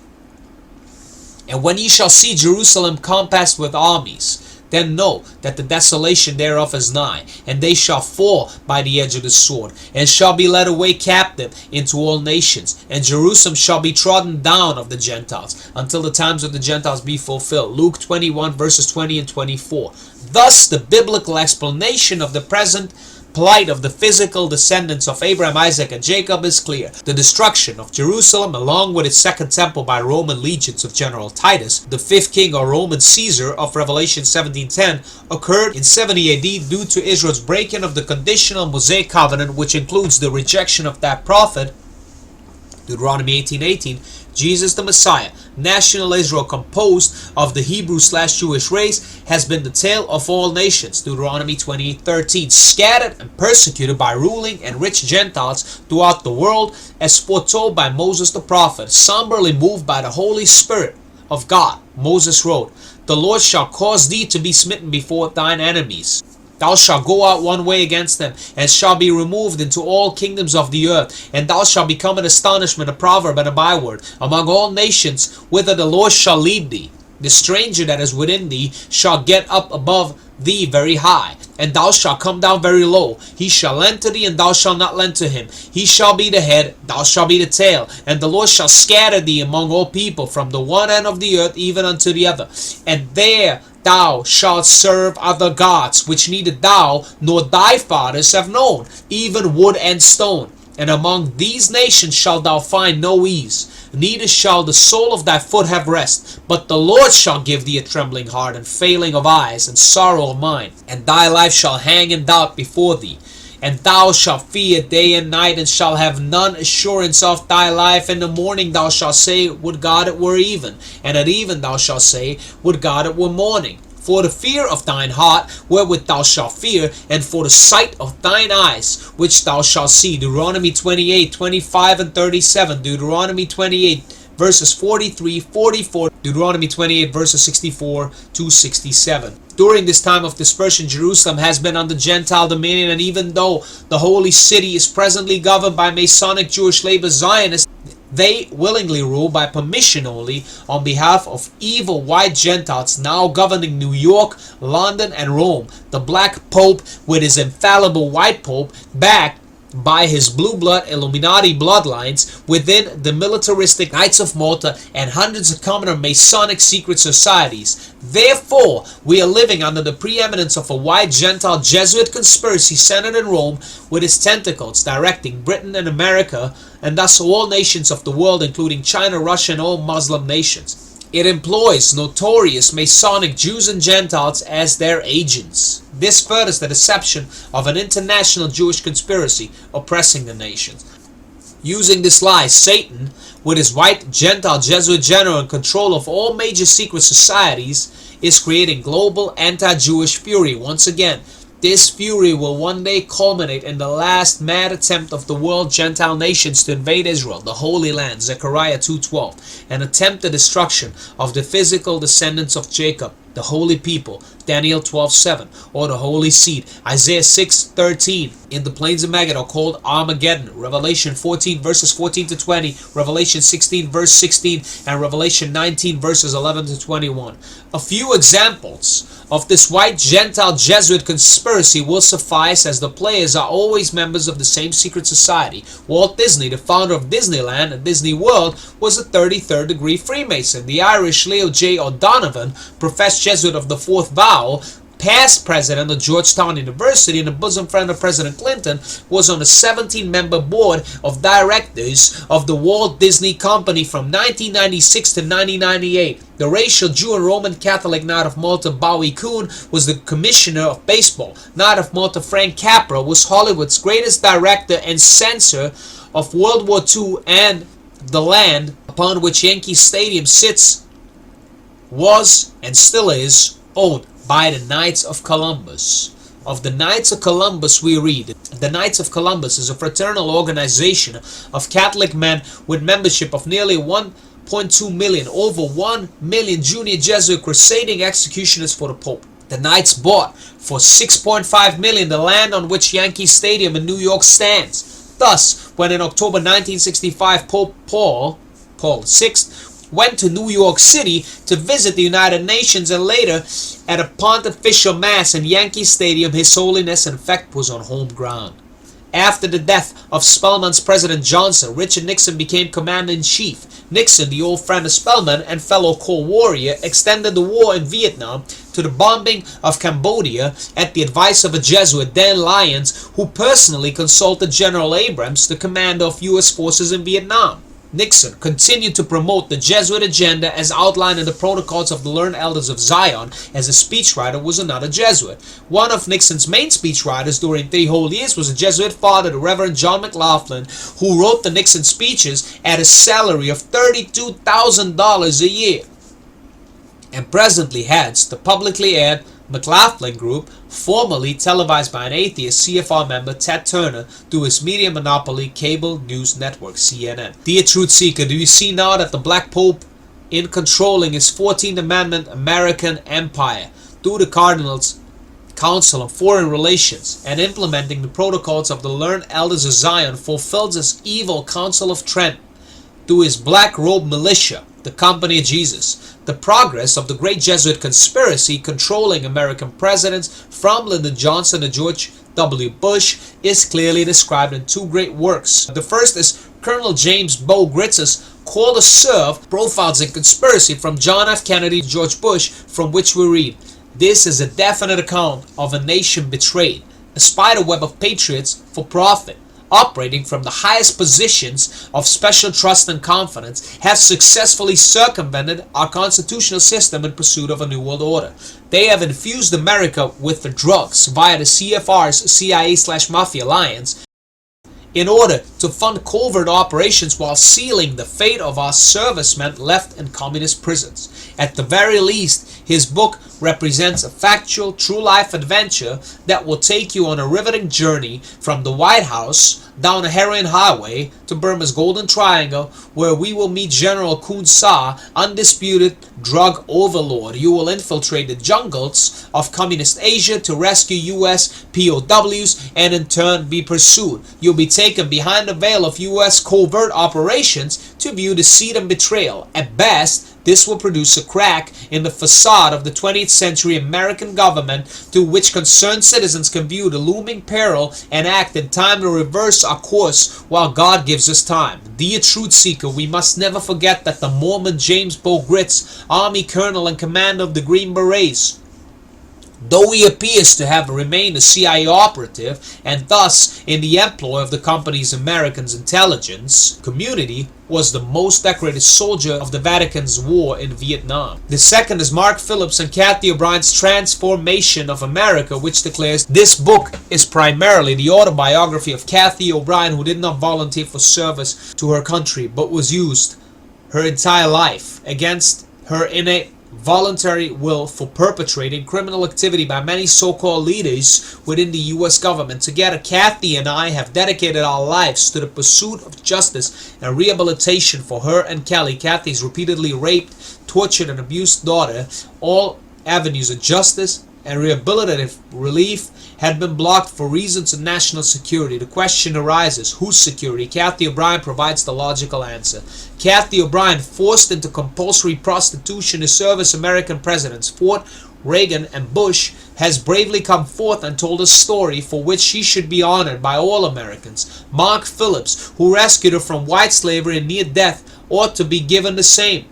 "And when ye shall see Jerusalem compassed with armies, then know that the desolation thereof is nigh, and they shall fall by the edge of the sword, and shall be led away captive into all nations, and Jerusalem shall be trodden down of the Gentiles, until the times of the Gentiles be fulfilled." Luke 21 verses 20 and 24. Thus, the biblical explanation of the present plight of the physical descendants of Abraham, Isaac, and Jacob is clear. The destruction of Jerusalem, along with its second temple by Roman legions of General Titus, the fifth king or Roman Caesar of Revelation 17:10, occurred in 70 AD due to Israel's breaking of the conditional Mosaic covenant, which includes the rejection of that prophet, Deuteronomy 18:18, Jesus the Messiah, national Israel composed of the Hebrew/Jewish race, has been the tale of all nations, Deuteronomy 28:13, scattered and persecuted by ruling and rich Gentiles throughout the world, as foretold by Moses the prophet. Somberly moved by the Holy Spirit of God, Moses wrote, "The Lord shall cause thee to be smitten before thine enemies." Thou shalt go out one way against them, and shalt be removed into all kingdoms of the earth, and thou shalt become an astonishment, a proverb, and a byword among all nations, whither the Lord shall lead thee. The stranger that is within thee shall get up above thee very high, and thou shalt come down very low. He shall lend to thee, and thou shalt not lend to him. He shall be the head, thou shalt be the tail. And the Lord shall scatter thee among all people, from the one end of the earth even unto the other. And there thou shalt serve other gods, which neither thou nor thy fathers have known, even wood and stone. And among these nations shalt thou find no ease, neither shall the sole of thy foot have rest. But the Lord shall give thee a trembling heart, and failing of eyes, and sorrow of mind. And thy life shall hang in doubt before thee. And thou shalt fear day and night, and shalt have none assurance of thy life. In the morning thou shalt say, Would God it were even. And at even thou shalt say, Would God it were morning. For the fear of thine heart, wherewith thou shalt fear, and for the sight of thine eyes, which thou shalt see. Deuteronomy 28, 25 and 37. Deuteronomy 28, verses 43, 44. Deuteronomy 28, verses 64 to 67. During this time of dispersion, Jerusalem has been under Gentile dominion, and even though the holy city is presently governed by Masonic Jewish labor Zionists, they willingly rule by permission only on behalf of evil white Gentiles now governing New York, London, and Rome. The Black Pope, with his infallible White Pope, backed by his blue blood Illuminati bloodlines within the militaristic Knights of Malta and hundreds of commoner Masonic secret societies. Therefore, we are living under the preeminence of a white Gentile Jesuit conspiracy centered in Rome, with its tentacles directing Britain and America, and thus all nations of the world, including China, Russia, and all Muslim nations. It employs notorious Masonic Jews and Gentiles as their agents. This furthers the deception of an international Jewish conspiracy oppressing the nations. Using this lie, Satan, with his white Gentile Jesuit general in control of all major secret societies, is creating global anti-Jewish fury once again. This fury will one day culminate in the last mad attempt of the world Gentile nations to invade Israel, the Holy Land, Zechariah 2:12, and attempt the destruction of the physical descendants of Jacob, the holy people, Daniel 12:7, or the holy seed, Isaiah 6:13, in the plains of Megiddo called Armageddon, Revelation 14 verses 14 to 20, Revelation 16 verse 16, and Revelation 19 verses 11 to 21. A few examples of this white Gentile Jesuit conspiracy will suffice, as the players are always members of the same secret society. Walt Disney, the founder of Disneyland and Disney World, was a 33rd degree Freemason. The Irish Leo J. O'Donovan, professed Jesuit of the fourth vow, past president of Georgetown University and a bosom friend of President Clinton, was on a 17-member board of directors of the Walt Disney Company from 1996 to 1998. The racial Jew and Roman Catholic Knight of Malta Bowie Kuhn was the commissioner of baseball. Knight of Malta Frank Capra was Hollywood's greatest director and censor of World War II, and the land upon which Yankee Stadium sits was and still is owned by the Knights of Columbus. Of the Knights of Columbus we read, the Knights of Columbus is a fraternal organization of Catholic men with membership of nearly 1.2 million, over 1 million junior Jesuit crusading executioners for the Pope. The Knights bought for $6.5 million the land on which Yankee Stadium in New York stands. Thus, when in October 1965 Pope Paul VI went to New York City to visit the United Nations, and later at a pontifical mass in Yankee Stadium, His Holiness in fact was on home ground. After the death of Spellman's President Johnson, Richard Nixon became Commander-in-Chief. Nixon, the old friend of Spellman and fellow Cold Warrior, extended the war in Vietnam to the bombing of Cambodia at the advice of a Jesuit, Dan Lyons, who personally consulted General Abrams, the commander of U.S. forces in Vietnam. Nixon continued to promote the Jesuit agenda as outlined in the Protocols of the Learned Elders of Zion, as a speechwriter was another Jesuit. One of Nixon's main speechwriters during 3 whole years was a Jesuit father, the Reverend John McLaughlin, who wrote the Nixon speeches at a salary of $32,000 a year, and presently heads the publicly aired McLaughlin Group, formerly televised by an atheist CFR member, Ted Turner, through his media monopoly cable news network CNN. Dear Truth Seeker, do you see now that the Black Pope, in controlling his 14th Amendment American empire through the cardinals Council on Foreign Relations, and implementing the protocols of the learned elders of Zion, fulfills his evil Council of Trent through his black robe militia, the Company of Jesus. The progress of the great Jesuit conspiracy controlling American presidents from Lyndon Johnson to George W. Bush is clearly described in two great works. The first is Colonel James Bo Gritz's Call to Serve, Profiles in Conspiracy from John F. Kennedy to George Bush, from which we read, "This is a definite account of a nation betrayed, a spiderweb of patriots for profit, operating from the highest positions of special trust and confidence, have successfully circumvented our constitutional system in pursuit of a new world order. They have infused America with the drugs via the CFR's CIA/Mafia alliance in order to fund covert operations while sealing the fate of our servicemen left in communist prisons. At the very least, his book represents a factual, true-life adventure that will take you on a riveting journey from the White House down a heroin highway to Burma's Golden Triangle, where we will meet General Kun Sa, undisputed drug overlord. You will infiltrate the jungles of communist Asia to rescue U.S. POWs and in turn be pursued. You'll be taken behind the veil of U.S. covert operations to view deceit and betrayal. At best, this will produce a crack in the facade of the 20th century American government through which concerned citizens can view the looming peril and act in time to reverse our course while God gives us time. Dear truth seeker, we must never forget that the Mormon James Bo Gritz, Army Colonel and Commander of the Green Berets, though he appears to have remained a CIA operative and thus in the employ of the company's American intelligence community, was the most decorated soldier of the Vatican's war in Vietnam. The second is Mark Phillips and Kathy O'Brien's Transformation of America, which declares this book is primarily the autobiography of Kathy O'Brien, who did not volunteer for service to her country but was used her entire life against her innate voluntary will for perpetrating criminal activity by many so-called leaders within the U.S. government. Together, Kathy and I have dedicated our lives to the pursuit of justice and rehabilitation for her and Kelly, Kathy's repeatedly raped, tortured, and abused daughter. All avenues of justice and rehabilitative relief had been blocked for reasons of national security. The question arises, whose security? Kathy O'Brien provides the logical answer. Kathy O'Brien, forced into compulsory prostitution to serve as American presidents Ford, Reagan, and Bush, has bravely come forth and told a story for which she should be honored by all Americans. Mark Phillips, who rescued her from white slavery and near death, ought to be given the same.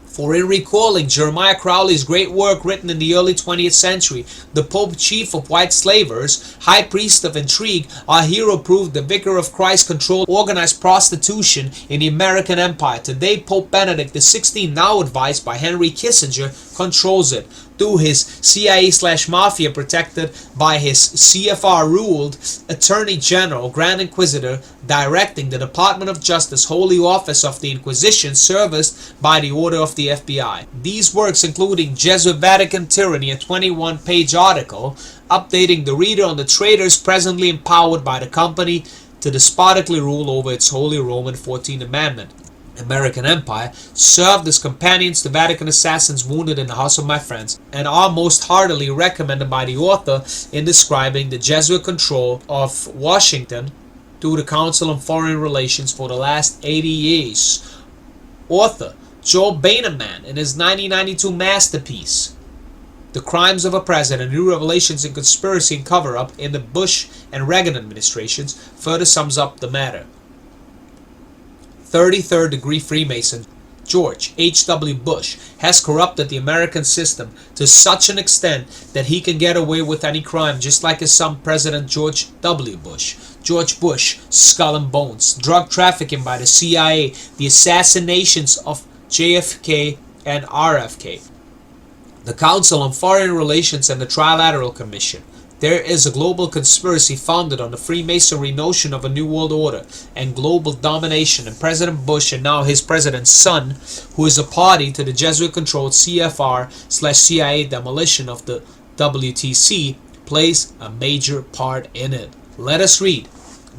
For in recalling Jeremiah Crowley's great work written in the early 20th century, the Pope Chief of White Slavers, High Priest of Intrigue, our hero proved the Vicar of Christ controlled organized prostitution in the American Empire. Today, Pope Benedict XVI, now advised by Henry Kissinger, controls it. Through his CIA/Mafia, protected by his CFR-ruled Attorney General, Grand Inquisitor, directing the Department of Justice, Holy Office of the Inquisition, serviced by the order of the FBI. These works, including Jesuit Vatican Tyranny, a 21-page article updating the reader on the traitors presently empowered by the company to despotically rule over its Holy Roman 14th Amendment American Empire, served as companions to Vatican assassins wounded in the House of My Friends, and are most heartily recommended by the author in describing the Jesuit control of Washington through the Council on Foreign Relations for the last 80 years. Author Joel Baineman, in his 1992 masterpiece, The Crimes of a President, New Revelations in Conspiracy and Cover-Up in the Bush and Reagan administrations, further sums up the matter. 33rd degree Freemason George H.W. Bush has corrupted the American system to such an extent that he can get away with any crime, just like his son President George W. Bush. George Bush, Skull and Bones, drug trafficking by the CIA, the assassinations of JFK and RFK, the Council on Foreign Relations and the Trilateral Commission. There is a global conspiracy founded on the Freemasonry notion of a new world order and global domination, and President Bush, and now his president's son, who is a party to the Jesuit-controlled CFR/CIA demolition of the WTC, plays a major part in it. Let us read,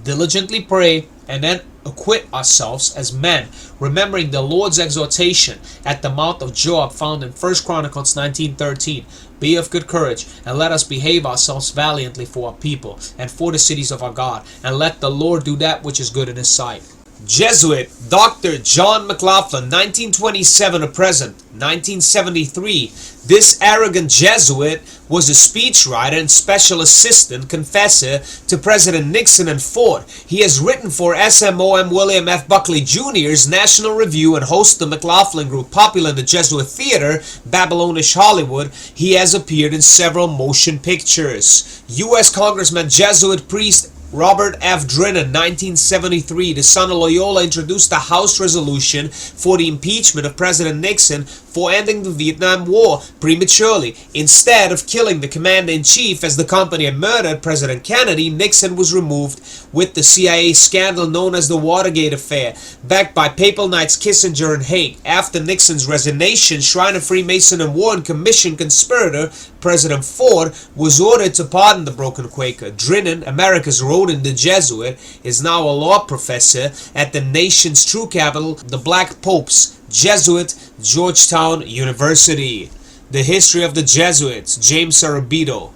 diligently pray, and then acquit ourselves as men, remembering the Lord's exhortation at the mouth of Joab found in 1 Chronicles 19:13. Be of good courage, and let us behave ourselves valiantly for our people, and for the cities of our God, and let the Lord do that which is good in his sight. Jesuit Dr. John McLaughlin, 1927 to present, 1973. This arrogant Jesuit was a speechwriter and special assistant confessor to President Nixon and Ford. He has written for SMOM William F. Buckley Jr.'s National Review and hosts the McLaughlin Group, popular in the Jesuit theater, Babylonish Hollywood. He has appeared in several motion pictures. U.S. Congressman Jesuit priest Robert F. Drinan, 1973, the son of Loyola, introduced a House resolution for the impeachment of President Nixon for ending the Vietnam War prematurely. Instead of killing the commander-in-chief as the company had murdered President Kennedy, Nixon was removed with the CIA scandal known as the Watergate Affair, backed by Papal Knights Kissinger and Haig. After Nixon's resignation, Shrine of Freemason and Warren Commission conspirator President Ford was ordered to pardon the broken Quaker. Drinan, America's Rodin the Jesuit, is now a law professor at the nation's true capital, the Black Popes Jesuit, Georgetown University. The history of the Jesuits, James Arabito.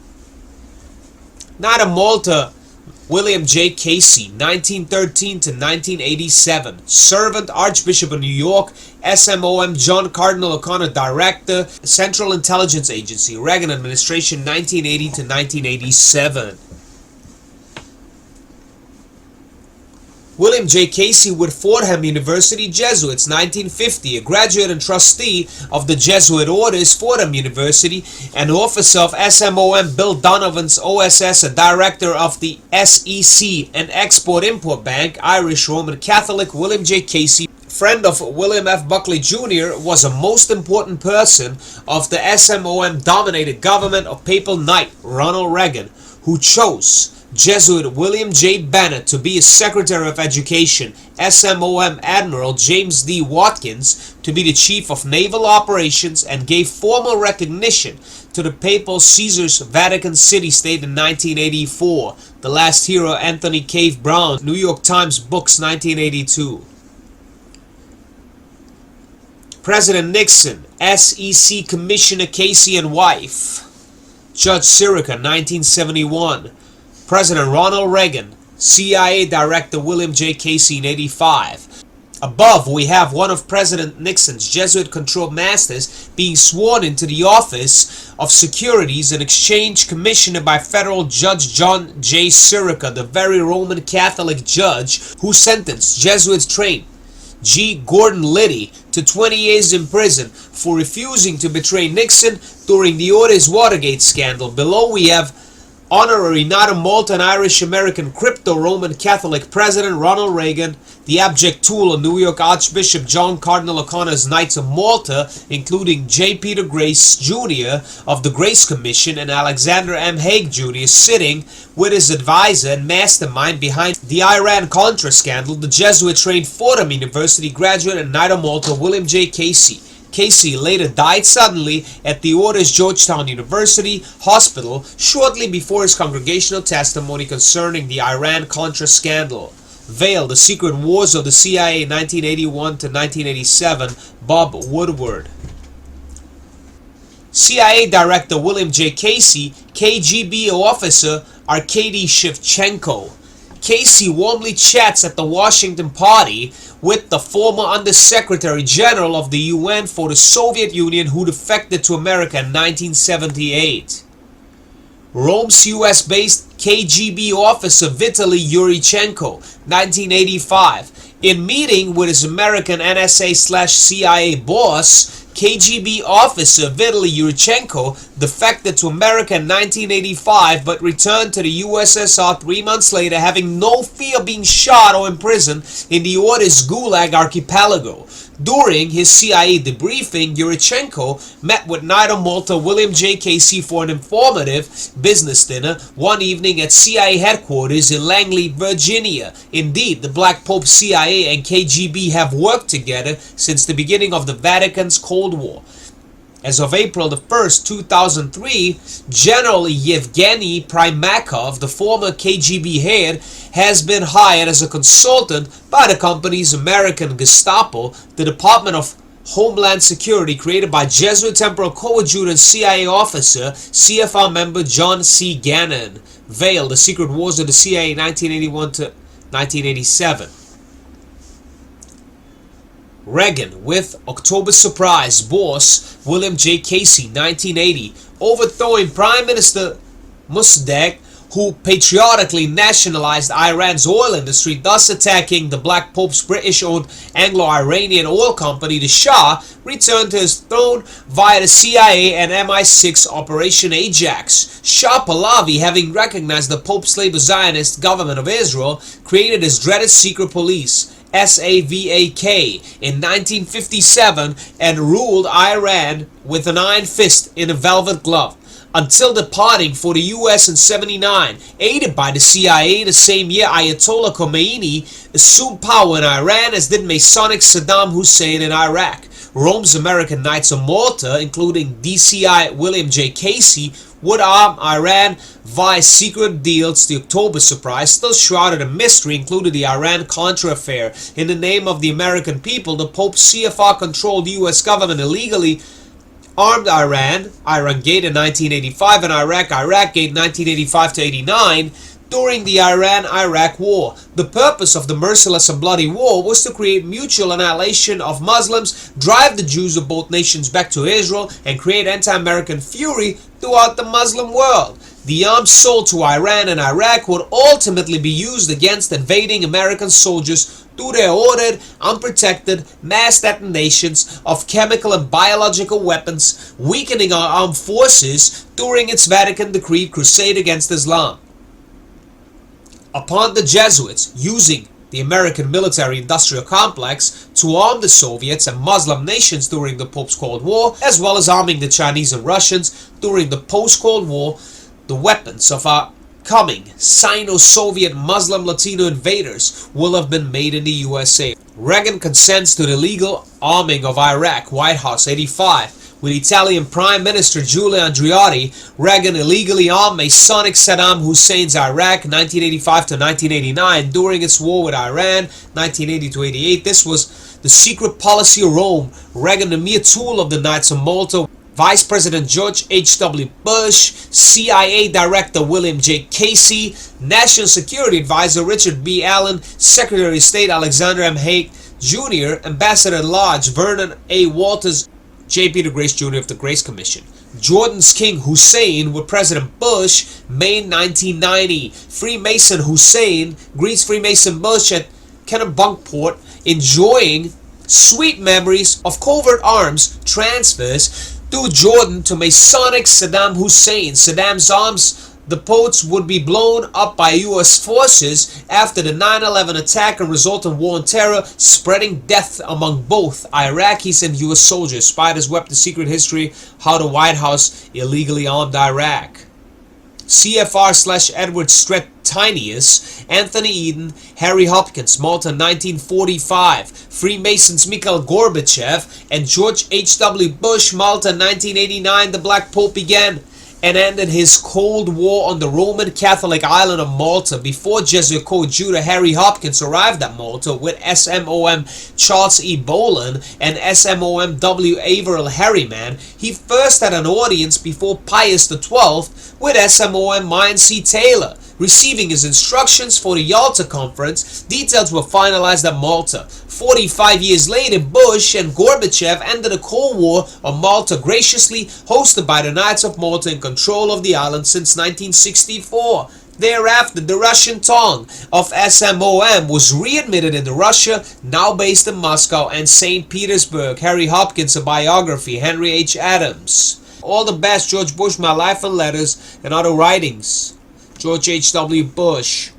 Knight of Malta, William J. Casey, 1913 to 1987. Servant, Archbishop of New York. SMOM John Cardinal O'Connor, Director, Central Intelligence Agency, Reagan Administration, 1980 to 1987. William J. Casey with Fordham University Jesuits, 1950, a graduate and trustee of the Jesuit Orders, Fordham University, an officer of SMOM Bill Donovan's OSS, a director of the SEC, an Export-Import Bank, Irish Roman Catholic. William J. Casey, friend of William F. Buckley Jr., was a most important person of the SMOM-dominated government of Papal Knight Ronald Reagan, who chose Jesuit William J. Bennett to be his Secretary of Education, SMOM Admiral James D. Watkins to be the Chief of Naval Operations, and gave formal recognition to the Papal Caesar's Vatican City-State in 1984. The Last Hero, Anthony Cave Brown, New York Times Books, 1982. President Nixon, SEC Commissioner Casey and wife. Judge Sirica, 1971. President Ronald Reagan, CIA Director William J. Casey in 85. Above, we have one of President Nixon's Jesuit-controlled masters being sworn into the office of Securities and Exchange Commissioner by Federal Judge John J. Sirica, the very Roman Catholic judge who sentenced Jesuit-trained G. Gordon Liddy to 20 years in prison for refusing to betray Nixon during the Orders Watergate scandal. Below, we have Honorary Knight of Malta and Irish-American crypto-Roman Catholic President Ronald Reagan, the abject tool of New York Archbishop John Cardinal O'Connor's Knights of Malta, including J. Peter Grace Jr. of the Grace Commission and Alexander M. Haig Jr. sitting with his advisor and mastermind behind the Iran-Contra scandal, the Jesuit-trained Fordham University graduate and Knight of Malta William J. Casey. Casey later died suddenly at the Orders Georgetown University Hospital shortly before his congregational testimony concerning the Iran-Contra scandal. Veil, The Secret Wars of the CIA, 1981 to 1987, Bob Woodward. CIA Director William J. Casey, KGB officer Arkady Shevchenko. Casey warmly chats at the Washington Party with the former Undersecretary General of the UN for the Soviet Union who defected to America in 1978. Rome's US-based KGB officer Vitaly Yurichenko, 1985. In meeting with his American NSA/CIA boss, KGB officer Vitaly Yurichenko defected to America in 1985 but returned to the USSR 3 months later, having no fear of being shot or imprisoned in the Orders Gulag archipelago. During his CIA debriefing, Yurichenko met with Knight of Malta William J. Casey for an informative business dinner one evening at CIA headquarters in Langley, Virginia. Indeed, the Black Pope CIA and KGB have worked together since the beginning of the Vatican's Cold War. As of April 1st, 2003, General Yevgeny Primakov, the former KGB head, has been hired as a consultant by the company's American Gestapo, the Department of Homeland Security, created by Jesuit temporal coadjutor CIA officer, CFR member John C. Gannon. Veil, The Secret Wars of the CIA, 1981 to 1987. Reagan with October surprise. Boss, William J. Casey, 1980. Overthrowing Prime Minister Mossadegh, who patriotically nationalized Iran's oil industry, thus attacking the Black Pope's British-owned Anglo-Iranian oil company. The Shah returned to his throne via the CIA and MI6 Operation Ajax. Shah Pahlavi, having recognized the Pope's labor Zionist government of Israel, created his dreaded secret police, SAVAK, in 1957 and ruled Iran with an iron fist in a velvet glove, until departing for the US in 79. Aided by the CIA the same year, Ayatollah Khomeini assumed power in Iran, as did Masonic Saddam Hussein in Iraq. Rome's American Knights of Malta, including DCI William J. Casey, would arm Iran via secret deals. The October surprise, still shrouded in mystery, included the Iran-Contra affair. In the name of the American people, the Pope's CFR-controlled US government illegally armed Iran, Iran Gate in 1985, and Iraq Gate 1985 to 89, during the Iran-Iraq War. The purpose of the merciless and bloody war was to create mutual annihilation of Muslims, drive the Jews of both nations back to Israel, and create anti-American fury throughout the Muslim world. The arms sold to Iran and Iraq would ultimately be used against invading American soldiers through their ordered, unprotected mass detonations of chemical and biological weapons, weakening our armed forces during its Vatican-decreed crusade against Islam. Upon the Jesuits using the American military-industrial complex to arm the Soviets and Muslim nations during the Pope's Cold War, as well as arming the Chinese and Russians during the post-Cold War, the weapons of our coming Sino-Soviet Muslim Latino invaders will have been made in the USA. Reagan consents to the legal arming of Iraq. White House, 85. With Italian Prime Minister Giulio Andreotti, Reagan illegally armed Masonic Saddam Hussein's Iraq, 1985 to 1989, during its war with Iran, 1980 to 88. This was the secret policy of Rome. Reagan, the mere tool of the Knights of Malta. Vice President George H.W. Bush, CIA Director William J. Casey, National Security Advisor Richard B. Allen, Secretary of State Alexander M. Haig Jr., Ambassador at Large Vernon A. Walters, J. Peter Grace Jr. of the Grace Commission. Jordan's King Hussein with President Bush, May 1990. Freemason Hussein greets Freemason Bush at Kennebunkport, enjoying sweet memories of covert arms transfers through Jordan to Masonic Saddam Hussein. Saddam's arms depots would be blown up by U.S. forces after the 9/11 attack and resultant war on terror, spreading death among both Iraqis and U.S. soldiers. Spiders wept the secret history how the White House illegally armed Iraq. CFR/Edward Stretinius, Anthony Eden, Harry Hopkins, Malta 1945, Freemasons Mikhail Gorbachev, and George H.W. Bush, Malta 1989. The Black Pope began and ended his Cold War on the Roman Catholic island of Malta before Jesuit coadjutor Harry Hopkins arrived at Malta with SMOM Charles E. Boland and SMOM W. Averill Harriman. He first had an audience before Pius XII with SMOM Mine C. Taylor. Receiving his instructions for the Yalta Conference, details were finalized at Malta. 45 years later, Bush and Gorbachev ended the Cold War on Malta, graciously hosted by the Knights of Malta in control of the island since 1964. Thereafter, the Russian tongue of SMOM was readmitted into Russia, now based in Moscow and St. Petersburg. Harry Hopkins, a biography, Henry H. Adams. All the best, George Bush, My Life and Letters, and Other Writings. George H.W. Bush.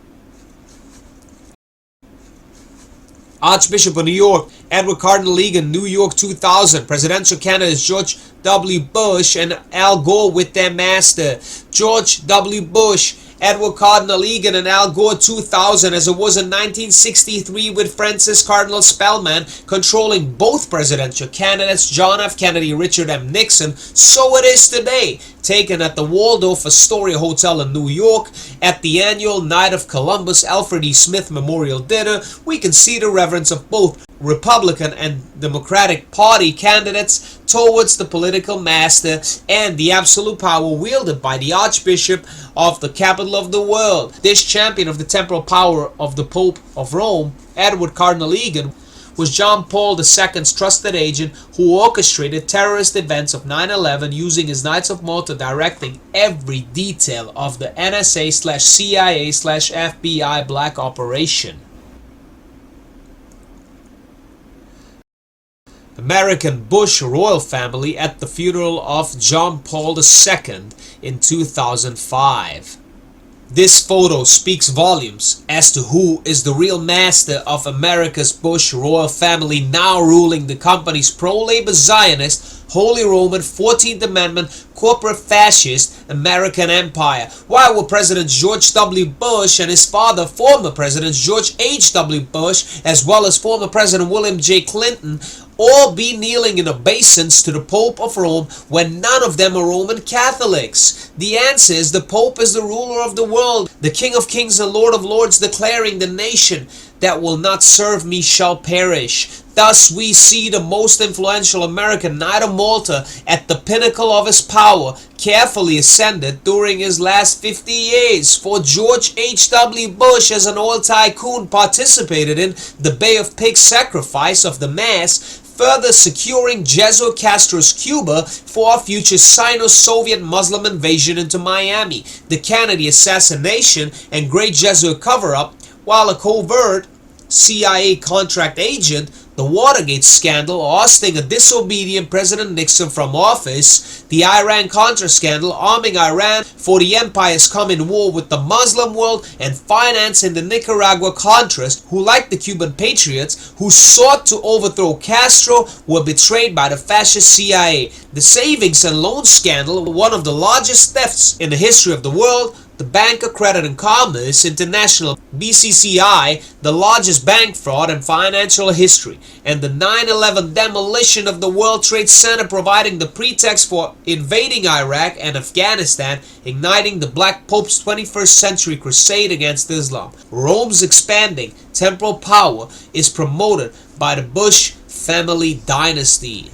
Archbishop of New York, Edward Cardinal Egan, New York 2000. Presidential candidates George W. Bush and Al Gore with their master. George W. Bush Edward Cardinal Egan and Al Gore 2000, as it was in 1963 with Francis Cardinal Spellman controlling both presidential candidates, John F. Kennedy, Richard M. Nixon, so it is today. Taken at the Waldorf Astoria Hotel in New York at the annual Night of Columbus Alfred E. Smith Memorial Dinner, we can see the reverence of both Republican and Democratic Party candidates towards the political master and the absolute power wielded by the Archbishop of the capital of the world. This champion of the temporal power of the Pope of Rome, Edward Cardinal Egan, was John Paul II's trusted agent who orchestrated terrorist events of 9/11 using his Knights of Malta directing every detail of the NSA/CIA/FBI black operation. American Bush royal family at the funeral of John Paul II in 2005. This photo speaks volumes as to who is the real master of America's Bush royal family, now ruling the company's pro-labor Zionist, Holy Roman 14th Amendment, corporate fascist American empire. Why will President George W. Bush and his father, former President George H.W. Bush, as well as former President William J. Clinton, all be kneeling in obeisance to the Pope of Rome when none of them are Roman Catholics? The answer is the Pope is the ruler of the world, the King of Kings and Lord of Lords, declaring the nation that will not serve me shall perish. Thus we see the most influential American Knight of Malta at the pinnacle of his power, carefully ascended during his last 50 years. For George H.W. Bush, as an oil tycoon, participated in the Bay of Pigs sacrifice of the Mass, further securing Jesuit Castro's Cuba for a future Sino-Soviet Muslim invasion into Miami, the Kennedy assassination and Great Jesuit cover-up, while a covert CIA contract agent, the Watergate scandal, ousting a disobedient President Nixon from office, the Iran-Contra scandal, arming Iran for the empire's coming war with the Muslim world, and financing the Nicaragua Contras, who, like the Cuban patriots who sought to overthrow Castro, were betrayed by the fascist CIA. The savings and loan scandal, one of the largest thefts in the history of the world, the Bank of Credit and Commerce International, BCCI, the largest bank fraud in financial history, and the 9/11 demolition of the World Trade Center, providing the pretext for invading Iraq and Afghanistan, igniting the Black Pope's 21st century crusade against Islam. Rome's expanding temporal power is promoted by the Bush family dynasty.